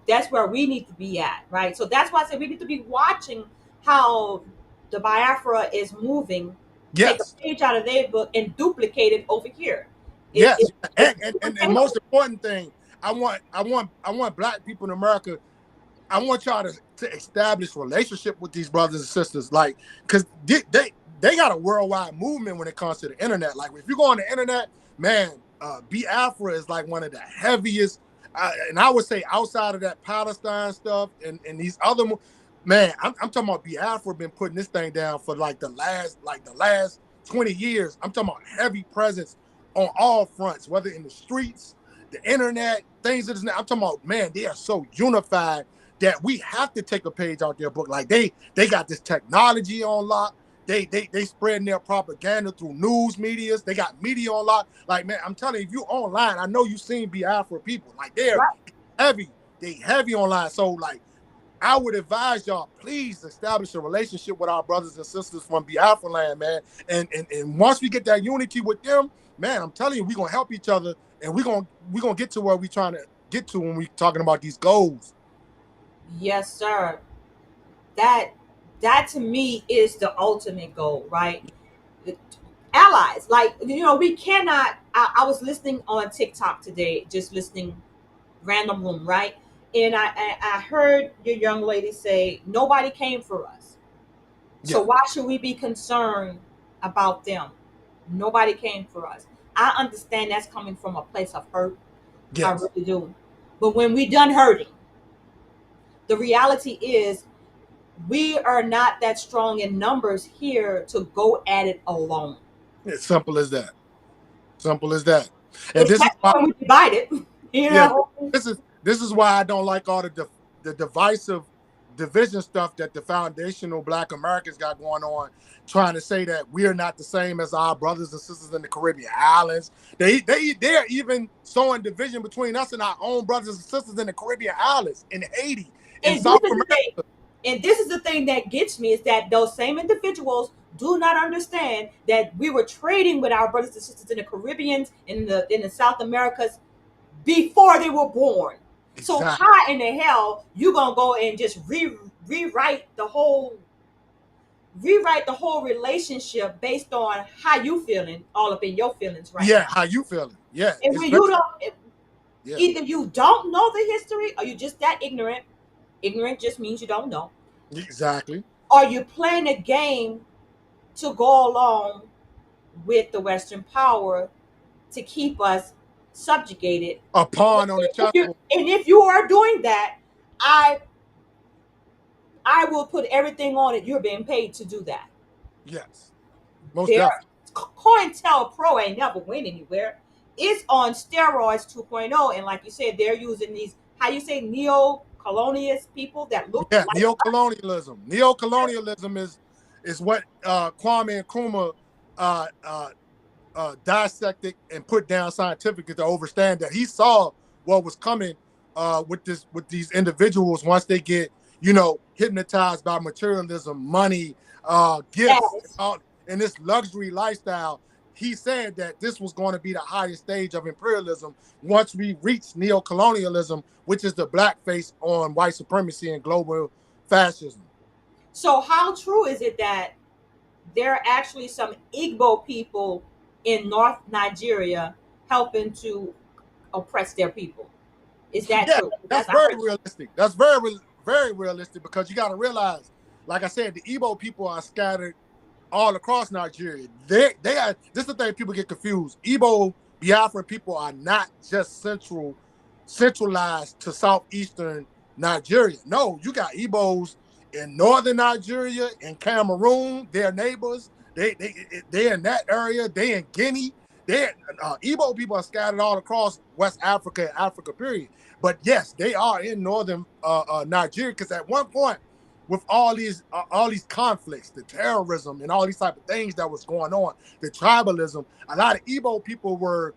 that's where we need to be at, right? So that's why I said we need to be watching how the Biafra is moving. Yes. Take a page out of their book and duplicate it over here. Yes, and most important thing, I want Black people in America. I want y'all to establish relationship with these brothers and sisters, like, because they got a worldwide movement when it comes to the internet. Like, if you go on the internet, man, BIAFRA is like one of the heaviest, and I would say outside of that Palestine stuff and these other, man, I'm talking about BIAFRA been putting this thing down for like the last 20 years. I'm talking about heavy presence on all fronts, whether in the streets, the internet, things of this. I'm talking about, man, they are so unified that we have to take a page out their book. Like they got this technology on lock. They spreading their propaganda through news medias. They got media on lock. Like, man, I'm telling you, if you online, I know you've seen BIAFRA people. Like, they're heavy. They heavy online. So, like, I would advise y'all, please establish a relationship with our brothers and sisters from Biafra land, man. And once we get that unity with them, man, I'm telling you, we're gonna help each other, and we're gonna get to where we're trying to get to when we're talking about these goals. Yes, sir. That to me is the ultimate goal, right? Allies, like, we cannot. I was listening on TikTok today, just listening random room, right? And I heard your young lady say nobody came for us, so Yeah. why should we be concerned about them? Nobody came for us. I understand that's coming from a place of hurt. I Yes. really do. But when we done hurting, the reality is we are not that strong in numbers here to go at it alone. It's simple as that. Simple as that. And this is Especially why, when we divide it. You yeah, know? this is why I don't like all the divisive division stuff that the foundational Black Americans got going on, trying to say that we're not the same as our brothers and sisters in the Caribbean islands. They're even sowing division between us and our own brothers and sisters in the Caribbean islands, in Haiti, in And this South is the America. thing. And this is the thing that gets me, is that those same individuals do not understand that we were trading with our brothers and sisters in the Caribbean, in the South Americas, before they were born. So Exactly. how in the hell you gonna go and just rewrite the whole relationship based on how you feeling, all up in your feelings right Yeah, now? how you feeling? Yeah, And it's when very, you don't, yeah, either you don't know the history, or you just that ignorant. Ignorant just means you don't know. exactly. Or you playing a game to go along with the Western power to keep us subjugated. A pawn on the chessboard. And if you are doing that, I I will put everything on it. You're being paid to do that. Yes, most There, definitely. COINTELPRO ain't never went anywhere. It's on steroids 2.0, and like you said, they're using these, how you say, neo-colonialist people that look Yeah, like us. neocolonialism. Neocolonialism is what Kwame Nkrumah uh, uh, dissected and put down scientifically to understand that he saw what was coming with these individuals once they get hypnotized by materialism, money, gifts, Yes. and this luxury lifestyle. He said that this was going to be the highest stage of imperialism once we reach neocolonialism, which is the blackface on white supremacy and global fascism. So how true is it that there are actually some Igbo people in North Nigeria helping to oppress their people? Is that Yeah, true? that's I very heard. realistic. That's very realistic because you got to realize, like I said, the Igbo people are scattered all across Nigeria. They are. This is the thing people get confused. Igbo Biafran people are not just centralized to southeastern Nigeria. No, you got Igbos in northern Nigeria, in Cameroon, their neighbors. They in that area. They in Guinea. They Igbo people are scattered all across West Africa and Africa. Period. But yes, they are in northern Nigeria because at one point, with all these conflicts, the terrorism and all these type of things that was going on, the tribalism, a lot of Igbo people were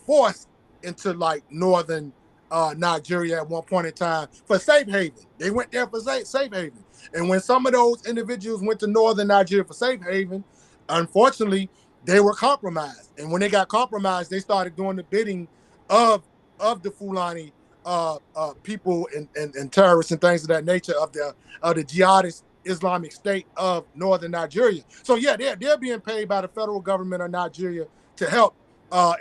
forced into like northern Nigeria at one point in time for safe haven. They went there for safe haven. And when some of those individuals went to northern Nigeria for safe haven, unfortunately, they were compromised. And when they got compromised, they started doing the bidding of the Fulani people and terrorists and things of that nature of the jihadist Islamic State of northern Nigeria. So yeah, they're being paid by the federal government of Nigeria to help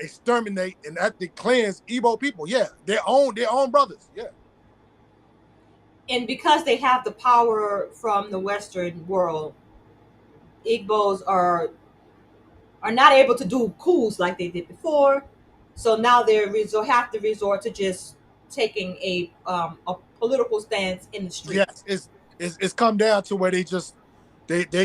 exterminate and ethnically cleanse Igbo people. Yeah, their own brothers. Yeah. And because they have the power from the Western world, Igbos are not able to do coups like they did before. So now have to resort to just taking a political stance in the Yes, streets. it's come down to where they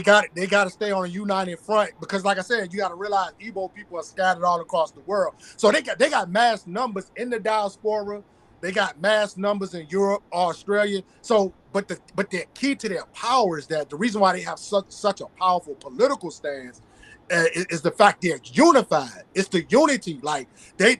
got to stay on a united front because, like I said, you got to realize Igbo people are scattered all across the world. So they got mass numbers in the diaspora. They got mass numbers in Europe, Australia. So, but the key to their power is that the reason why they have such a powerful political stance is the fact they're unified. It's the unity. Like they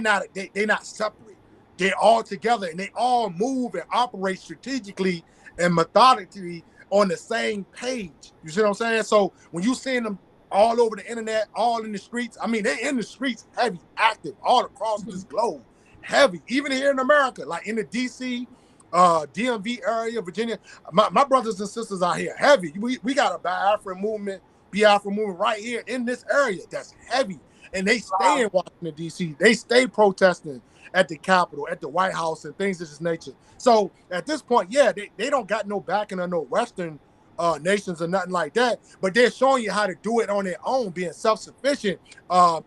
not separate. they're all together and they all move and operate strategically and methodically on the same page. You see what I'm saying? So when you seeing them all over the internet, all in the streets, I mean, they're in the streets heavy, active, all across this globe, heavy, even here in America, like in the DC, DMV area, Virginia. My brothers and sisters out here, heavy. We got a Biafran movement right here in this area that's heavy. And they stay in Washington, D.C. They stay protesting at the Capitol, at the White House, and things of this nature. So at this point, yeah, they don't got no backing of no Western nations or nothing like that, but they're showing you how to do it on their own, being self-sufficient,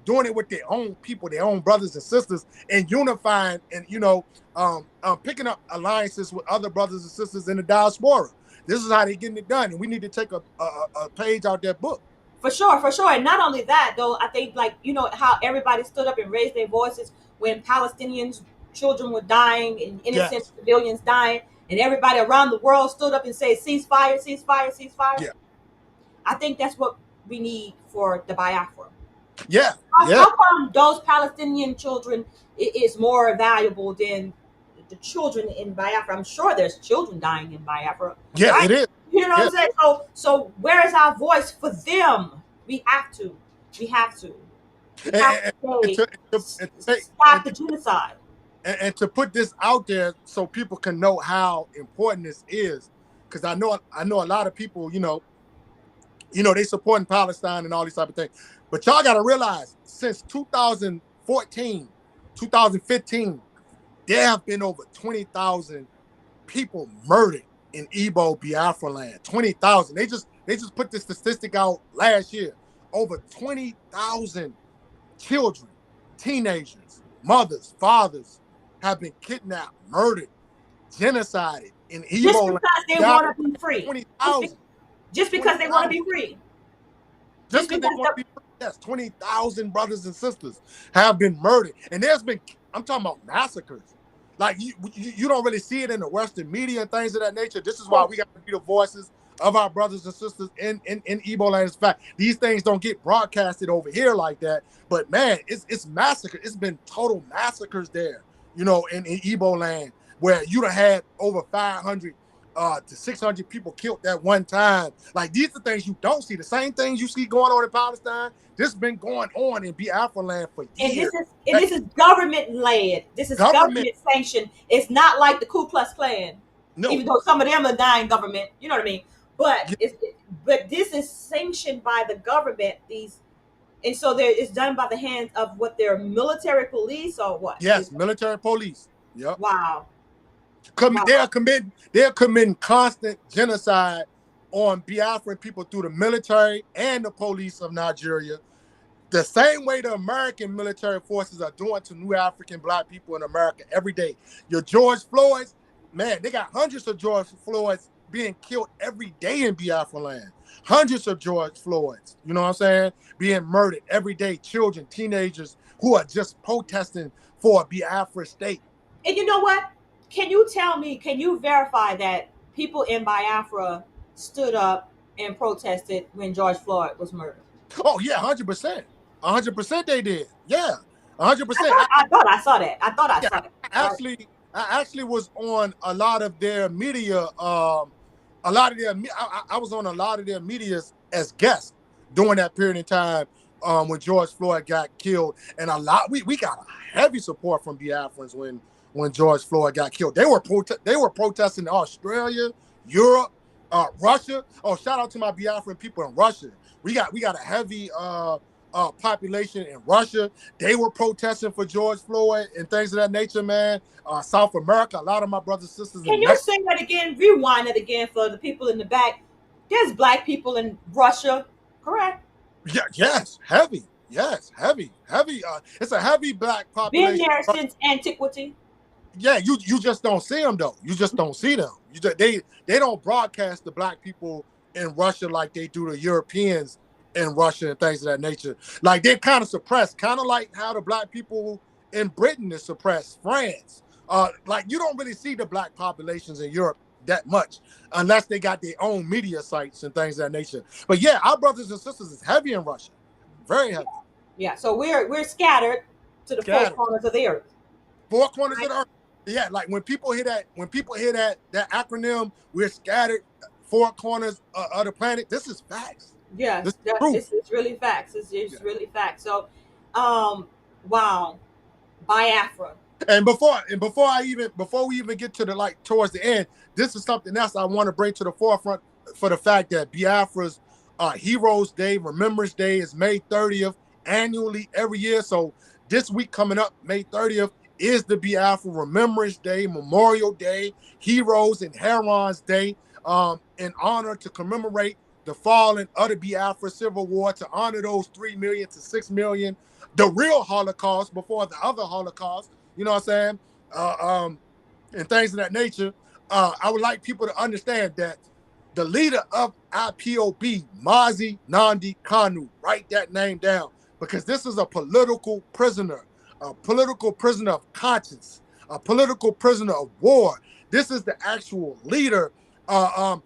doing it with their own people, their own brothers and sisters, and unifying and, picking up alliances with other brothers and sisters in the diaspora. This is how they're getting it done, and we need to take a page out that book. For sure. And not only that, though, I think, how everybody stood up and raised their voices when Palestinians, children were dying and innocent civilians dying, and everybody around the world stood up and said, ceasefire, ceasefire, ceasefire. Yeah. I think that's what we need for the Biafra. Yeah. How come those Palestinian children is more valuable than the children in Biafra? I'm sure there's children dying in Biafra. Yeah, right? it is. You know what I'm saying? So where is our voice for them? We have to. Stop the genocide. And to put this out there so people can know how important this is, because I know a lot of people, they supporting Palestine and all these type of things. But y'all got to realize, since 2014, 2015, there have been over 20,000 people murdered in Igbo Biafra land. 20,000. They just put this statistic out last year. Over 20,000 children, teenagers, mothers, fathers have been kidnapped, murdered, genocided in Igbo land. Just because they want to be free. 20,000. Just because they want to be free. Just because they want to be free. Yes, 20,000 brothers and sisters have been murdered. And I'm talking about massacres. Like you don't really see it in the Western media and things of that nature. This is why we got to be the voices of our brothers and sisters in Igbo land. In fact, these things don't get broadcasted over here like that. But man, it's massacre. It's been total massacres there, in Igbo land, where you done had over 500 to 600 people killed that one time. Like, these are things you don't see. The same things you see going on in Palestine, this has been going on in Biafra land for years. And this is government led. This is government sanctioned. It's not like the Ku Klux Klan. No. Even though some of them are dying government, you know what I mean? But but this is sanctioned by the government. And so it's done by the hands of what, their military police or what? Yes, military police. Yep. Wow. They're committing constant genocide on Biafran people through the military and the police of Nigeria, the same way the American military forces are doing to New African Black people in America every day. Your George Floyds, man, they got hundreds of George Floyds being killed every day in Biafra land. Hundreds of George Floyds, you know what I'm saying, being murdered every day. Children, teenagers who are just protesting for a Biafra state. And you know what? Can you verify that people in Biafra stood up and protested when George Floyd was murdered? Oh, yeah, 100%. 100% they did. Yeah, 100%. I thought I saw that. I saw that. I actually was on a lot of their media. I was on a lot of their medias as guests during that period of time when George Floyd got killed. And we got a heavy support from Biafrans when George Floyd got killed. They were protesting in Australia, Europe, Russia. Oh, shout out to my Biafran people in Russia. We got a heavy population in Russia. They were protesting for George Floyd and things of that nature, man. South America, a lot of my brothers and sisters. Can you say that again? Rewind it again for the people in the back. There's Black people in Russia, correct? Yeah, yes, heavy. Yes, heavy. It's a heavy Black population. Been there since antiquity. Yeah, you just don't see them though. You just don't see them. They don't broadcast the Black people in Russia like they do the Europeans in Russia and things of that nature. Like, they're kind of suppressed, kind of like how the Black people in Britain is suppressed, France. Like, you don't really see the Black populations in Europe that much unless they got their own media sites and things of that nature. But yeah, our brothers and sisters is heavy in Russia, very heavy. Yeah, so we're scattered to the four corners of the earth. Four corners of the earth. Yeah, like when people hear that acronym, we're scattered four corners of the planet. This is facts. This Yes, is true. it's really facts. It's Yeah. really facts. So, wow, Biafra. And before we even get to the like towards the end, this is something else I want to bring to the forefront for the fact that Biafra's Heroes Day, Remembrance Day is May 30th annually every year. So this week coming up, May 30th, is the Biafra Remembrance Day, Memorial Day, Heroes and Herons Day, in honor to commemorate the fallen of the Biafra Civil War, to honor those 3 million to 6 million, the real Holocaust before the other Holocaust. You know what I'm saying? And things of that nature. I would like people to understand that the leader of IPOB, Mazi Nnamdi Kanu, write that name down, because this is a political prisoner of conscience, a political prisoner of war. This is the actual leader, and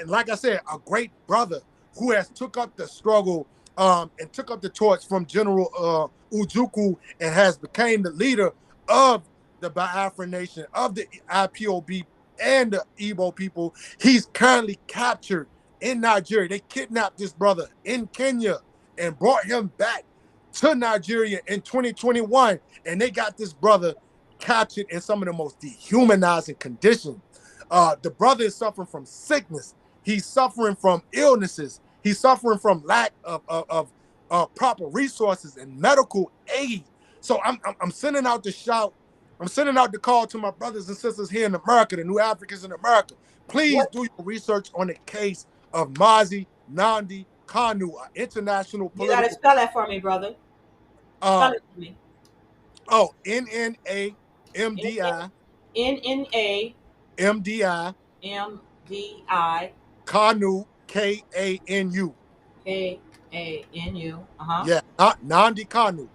like I said, a great brother who has took up the struggle and took up the torch from General Ojukwu, and has became the leader of the Biafran nation, of the IPOB and the Igbo people. He's currently captured in Nigeria. They kidnapped this brother in Kenya and brought him back to Nigeria in 2021. And they got this brother captured in some of the most dehumanizing conditions. The brother is suffering from sickness. He's suffering from illnesses. He's suffering from lack of proper resources and medical aid. So I'm sending out the shout. I'm sending out the call to my brothers and sisters here in America, the new Africans in America. Please do your research on the case of Mazi Nnamdi Kanu, an international You gotta political. spell that for me, brother. Spell it for me. Nnamdi N-N-A Mdi M-D-I Kanu Kanu. K-A-N-U. Yeah, Nnamdi Kanu.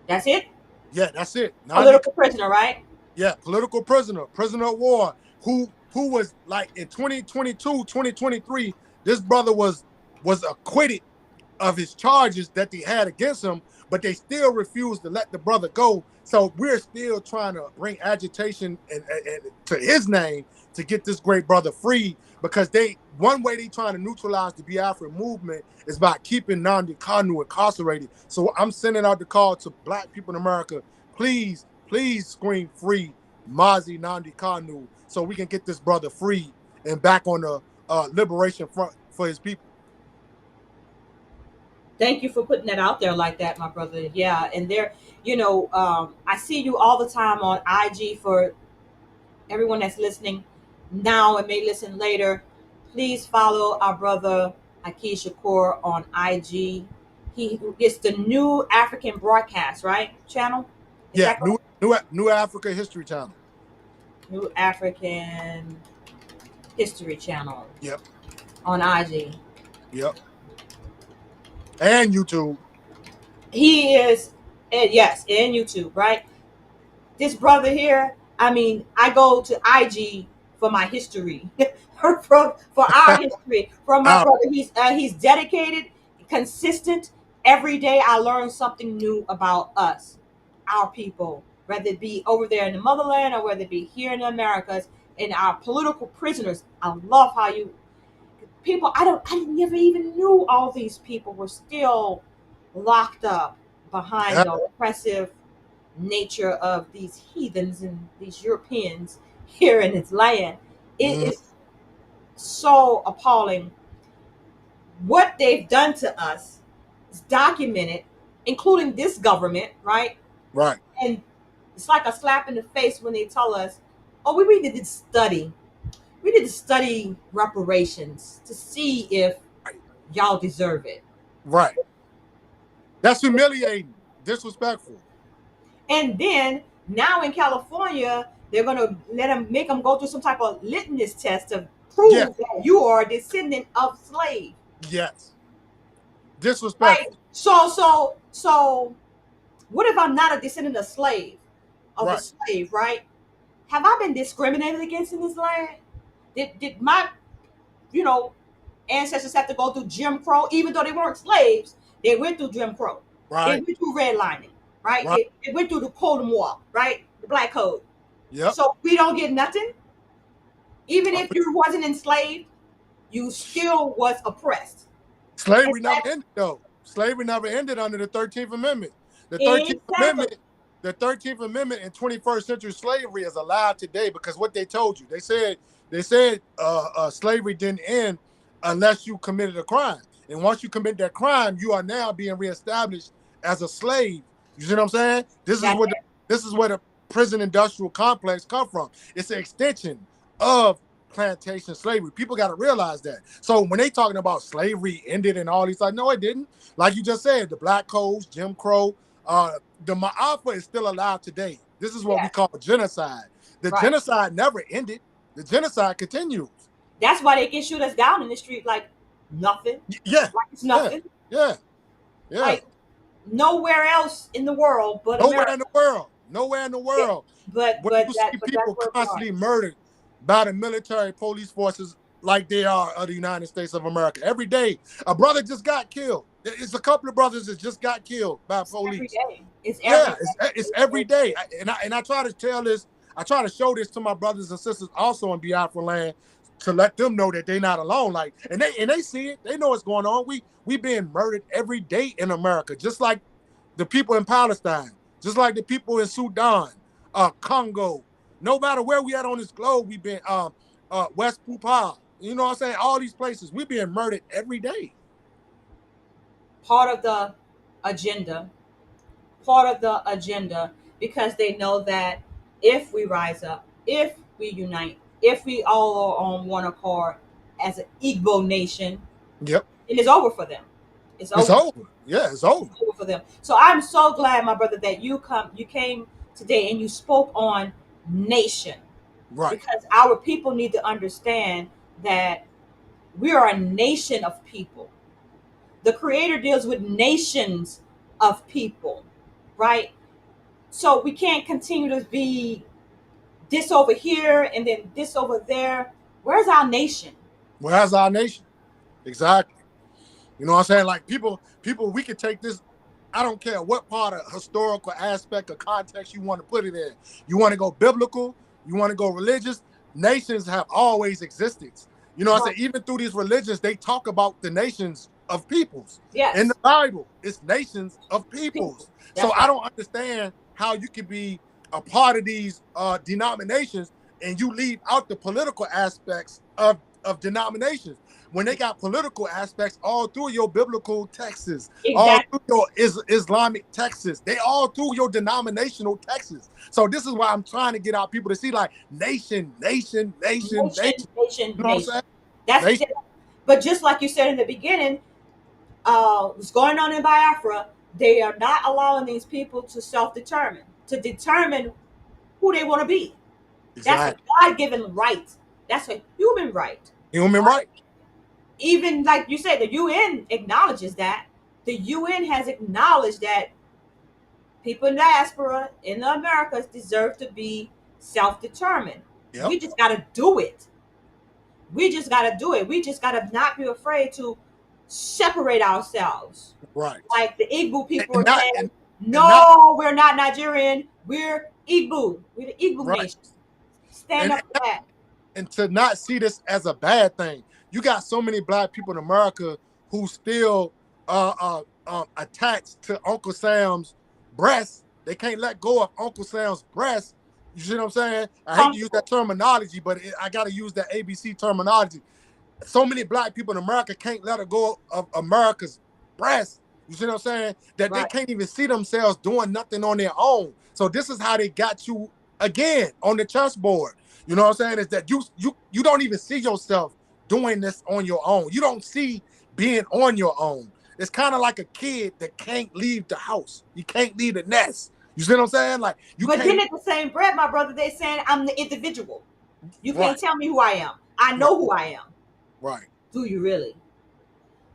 That's it? Yeah, that's it. Political prisoner, right? Yeah, political prisoner of war, who was like in 2022, 2023, this brother was acquitted of his charges that they had against him, but they still refused to let the brother go. So we're still trying to bring agitation and to his name to get this great brother free, because one way they trying to neutralize the Biafran movement is by keeping Nnamdi Kanu incarcerated. So I'm sending out the call to Black people in America, please scream free Mazi Nnamdi Kanu, so we can get this brother free and back on the liberation front for his people. Thank you for putting that out there like that, my brother. Yeah, and there, I see you all the time on IG. For everyone that's listening now and may listen later, please follow our brother Haki Shakur on IG. It's the New African Broadcast, right? Channel? Is Yeah, that New Africa History Channel. New African History Channel. Yep. On IG. Yep. And YouTube. He is, yes, and YouTube, right? This brother here, I go to IG for my history, for our history, from my brother. He's dedicated, consistent. Every day I learn something new about us, our people, whether it be over there in the motherland or whether it be here in the Americas, and our political prisoners. I love how you people. I never even knew all these people were still locked up behind the oppressive nature of these heathens and these Europeans here in its land. It is so appalling. What they've done to us is documented, including this government, right? Right. And it's like a slap in the face when they tell us, oh, we need to study. We need to study reparations to see if y'all deserve it. Right. That's humiliating, disrespectful. And then now in California, they're going to make them go through some type of litmus test to prove that you are a descendant of slave. Yes. Disrespectful. Right? So what if I'm not a descendant of slave? A slave, right? Have I been discriminated against in this land? Did my, ancestors have to go through Jim Crow, even though they weren't slaves? They went through Jim Crow. Right. They went through redlining, right? They went through the Code of War, right? The Black Code. Yep. So we don't get nothing. Even if you wasn't enslaved, you still was oppressed. Slavery never ended, though. Slavery never ended under the 13th Amendment. The 13th Exactly. Amendment, the 13th Amendment in 21st century slavery is alive today because what they told you. They said slavery didn't end unless you committed a crime. And once you commit that crime, you are now being reestablished as a slave. You see what I'm saying? That's it. This is where the prison industrial complex come from. It's an extension of plantation slavery. People got to realize that. So when they talking about slavery ended and all these, like, no, it didn't. Like you just said, the Black Codes, Jim Crow, the BIAFRA is still alive today. This is what we call genocide. The genocide never ended. The genocide continues. That's why they can shoot us down in the street like nothing. Yeah. Like it's nothing. Yeah. Like nowhere else in the world but nowhere America. in the world. Nowhere in the world. But you see people constantly murdered by the military police forces like they are of the United States of America. Every day, a brother just got killed. It's a couple of brothers that just got killed by police. Every day. It's every day. And I try to tell this, I try to show this to my brothers and sisters also in Biafra land to let them know that they're not alone. Like, and they see it, they know what's going on. We being murdered every day in America, just like the people in Palestine, just like the people in Sudan, Congo. No matter where we at on this globe, we've been West Pupa. You know what I'm saying? All these places, we're being murdered every day. Part of the agenda, because they know that if we rise up, if we unite, if we all are on one accord as an Igbo nation, it is over for them. It's over. Yeah, it's over. It's over for them. So I'm so glad, my brother, that you came today and you spoke on nation. Right. Because our people need to understand that we are a nation of people. The Creator deals with nations of people, right? So we can't continue to be this over here and then this over there. Where's our nation? Where's our nation? Exactly. You know what I'm saying? Like people, we can take this. I don't care what part of historical aspect or context you want to put it in. You want to go biblical, you want to go religious. Nations have always existed. You know what I'm saying? Even through these religions, they talk about the nations of peoples. Yes. In the Bible, it's nations of peoples. So I don't understand how you can be a part of these denominations and you leave out the political aspects of denominations when they got political aspects all through your biblical texts, all through your Islamic texts, they all through your denominational texts. So this is why I'm trying to get our people to see like nation. You know what I'm saying? That's but just like you said in the beginning, what's going on in Biafra, they are not allowing these people to self-determine, to determine who they want to be. Exactly. That's a God-given right. That's a human right. Human right. Even like you said, the UN acknowledges that. The UN has acknowledged that people in diaspora in the Americas deserve to be self-determined. Yep. We just got to do it. We just got to not be afraid to separate ourselves. Right. Like the Igbo people are saying, no, we're not Nigerian. We're Igbo. We're the Igbo nation. Stand up for that. And to not see this as a bad thing. You got so many black people in America who still attached to Uncle Sam's breast. They can't let go of Uncle Sam's breast. You see what I'm saying? I hate to use that terminology, but I got to use that ABC terminology. So many black people in America can't let go of America's breast. You see what I'm saying? That they can't even see themselves doing nothing on their own. So this is how they got you again on the chessboard. You know what I'm saying? Is that you don't even see yourself doing this on your own. You don't see being on your own. It's kind of like a kid that can't leave the house. You can't leave the nest. You see what I'm saying? Like but then at the same breath, my brother, they're saying I'm the individual. You can't tell me who I am. I know who I am. Right. Do you really?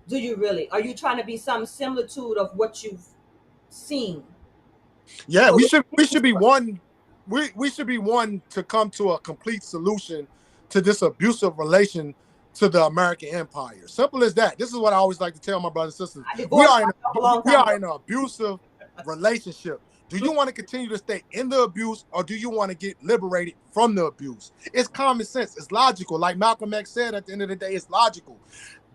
Do you really? Are you trying to be some similitude of what you've seen? Yeah, we should be one. We should be one to come to a complete solution to this abusive relation to the American empire. Simple as that. This is what I always like to tell my brothers and sisters. We are in an abusive relationship. Do you want to continue to stay in the abuse, or do you want to get liberated from the abuse? It's common sense. It's logical. Like Malcolm X said, at the end of the day, it's logical.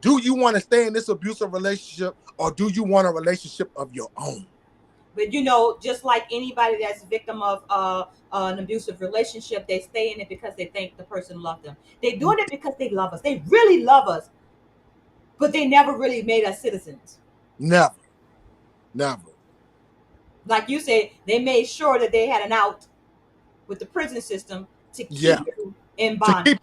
Do you want to stay in this abusive relationship, or do you want a relationship of your own? But you know, just like anybody that's a victim of an abusive relationship, they stay in it because they think the person loved them. They're doing it because they love us. They really love us, but they never really made us citizens. Never. Never. Like you said, they made sure that they had an out with the prison system to keep you in bondage.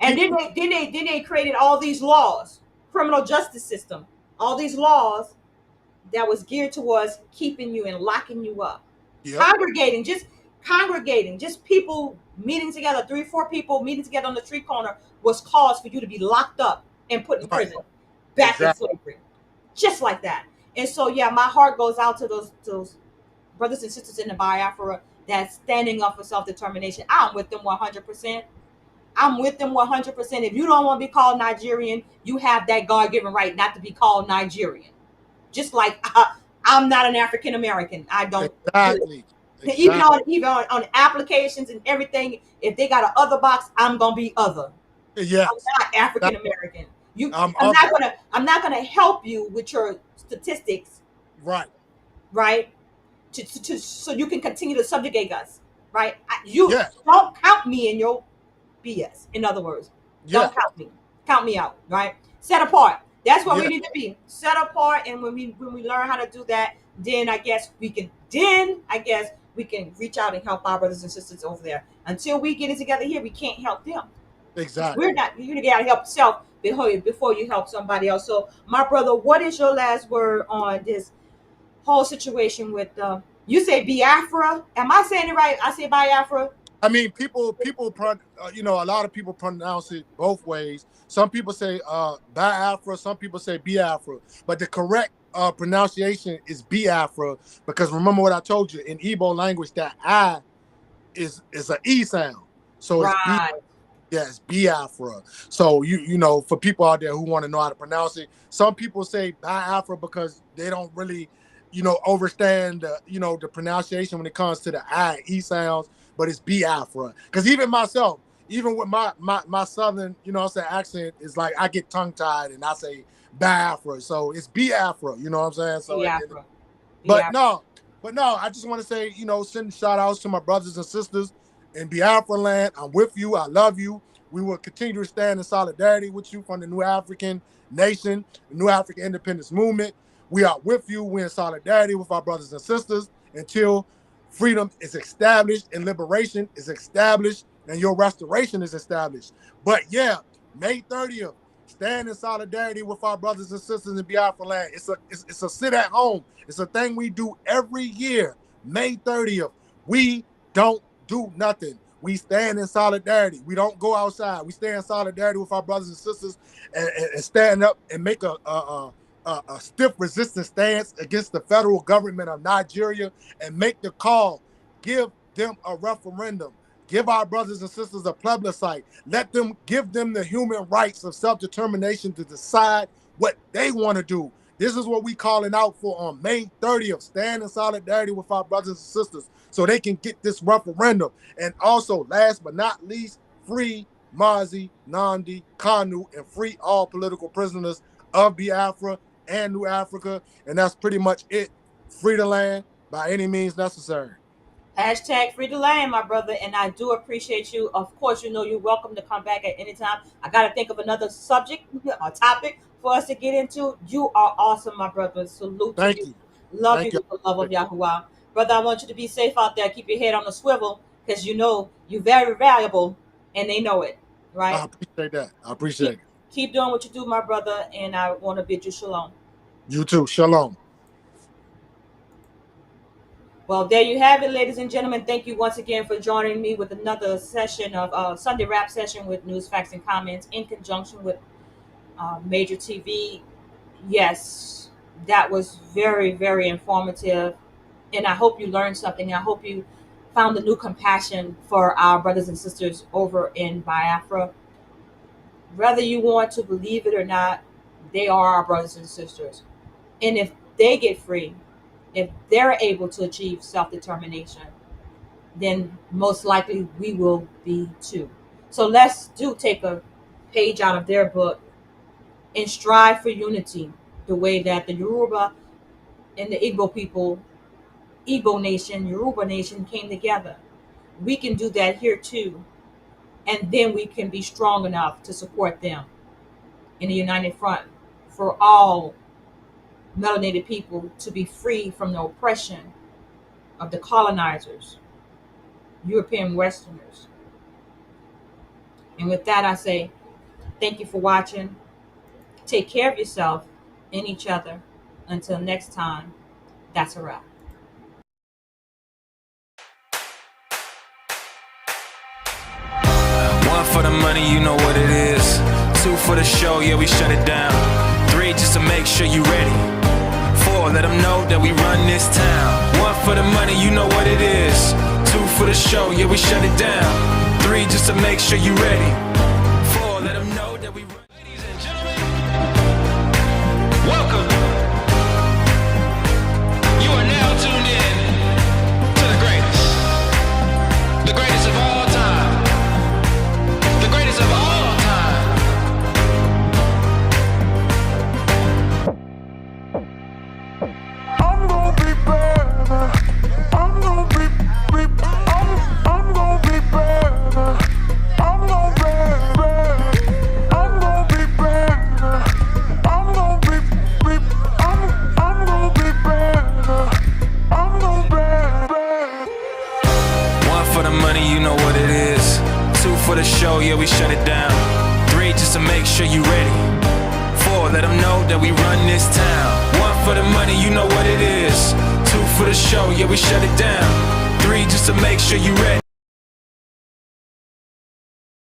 And then they created all these laws, criminal justice system, all these laws that was geared towards keeping you and locking you up. Yep. Congregating, just people meeting together, 3 or 4 people meeting together on the street corner was cause for you to be locked up and put in prison, back in slavery, just like that. And so, yeah, my heart goes out to those brothers and sisters in the BIAFRA that's standing up for self-determination. I'm with them 100%. I'm with them 100%. If you don't want to be called Nigerian, you have that God-given right not to be called Nigerian. Just like I'm not an African American. I don't. Exactly. Even on applications and everything, if they got an other box, I'm gonna be other. Yeah. I'm not African American. I'm not gonna help you with your statistics. Right. So you can continue to subjugate us. Right. Don't count me in your BS. In other words, don't count me. Count me out. Right. Set apart. That's what we need to be, set apart. And when we learn how to do that, then I guess we can reach out and help our brothers and sisters over there. Until we get it together here, we can't help them. Exactly. You gotta help yourself before you help somebody else. So, my brother, what is your last word on this whole situation with you say Biafra? Am I saying it right? I say Biafra. I mean, people, a lot of people pronounce it both ways. Some people say Biafra, some people say Biafra, but the correct pronunciation is Biafra, because remember what I told you, in Igbo language, that I is an E sound. So it's Biafra. So you know, for people out there who want to know how to pronounce it, some people say Biafra because they don't really, understand the pronunciation when it comes to the I E sounds. But it's Biafra. Because even myself, even with my southern, accent, is like I get tongue-tied and I say Biafra. So it's Biafra, you know what I'm saying? So Biafra. But no, I just want to say, send shout outs to my brothers and sisters in Biafra land. I'm with you. I love you. We will continue to stand in solidarity with you from the New African Nation, the New African Independence Movement. We are with you. We're in solidarity with our brothers and sisters until freedom is established and liberation is established and your restoration is established. But yeah, May 30th, stand in solidarity with our brothers and sisters in Biafra land. It's a sit at home. It's a thing we do every year. May 30th, we don't do nothing. We stand in solidarity. We don't go outside. We stand in solidarity with our brothers and sisters and stand up and make a stiff resistance stance against the federal government of Nigeria and make the call. Give them a referendum. Give our brothers and sisters a plebiscite. Give them the human rights of self-determination to decide what they want to do. This is what we calling out for on May 30th. Stand in solidarity with our brothers and sisters so they can get this referendum. And also, last but not least, free Mazi, Nnamdi Kanu, and free all political prisoners of Biafra and New Africa. And that's pretty much it. Free the land by any means necessary. Hashtag free the land, my brother. And I do appreciate you. Of course, you're welcome to come back at any time. I got to think of another subject or topic for us to get into. You are awesome, my brother. Salute to you. Love you with the love of Yahuwah. Brother, I want you to be safe out there. Keep your head on the swivel, because you're very valuable and they know it, right? I appreciate that. I appreciate it. Keep doing what you do, my brother, and I want to bid you shalom. You too. Shalom. Well, there you have it, ladies and gentlemen. Thank you once again for joining me with another session of Sunday Rap Session with News, Facts, and Comments in conjunction with Major TV. Yes, that was very, very informative, and I hope you learned something. I hope you found a new compassion for our brothers and sisters over in Biafra. Whether you want to believe it or not, they are our brothers and sisters. And if they get free, if they're able to achieve self-determination, then most likely we will be too. So let's take a page out of their book and strive for unity the way that the Yoruba and the Igbo nation, Yoruba nation came together. We can do that here too. And then we can be strong enough to support them in a united front for all melanated people to be free from the oppression of the colonizers, European Westerners. And with that, I say thank you for watching. Take care of yourself and each other. Until next time, that's a wrap. One for the money, you know what it is. Two for the show, yeah, we shut it down. Three, just to make sure you ready. Four, let them know that we run this town. One for the money, you know what it is. Two for the show, yeah, we shut it down. Three, just to make sure you ready. Four, let them know that we run. Ladies and gentlemen, welcome. You are now tuned in to the greatest. The greatest of all time. The greatest of all time. I'm gonna be better. I'm gonna be I'm gonna be better. I'm gonna be better. I'm gonna be better. I'm gonna be I'm gonna be better. I'm gonna be better. One for the money, you know what it is. Two for the show, yeah, we shut it down. Three, just to make sure you ready. Four, let them know that we run this town. One for the money, you know what it is. Two for the show, yeah, we shut it down. Three, just to make sure you ready.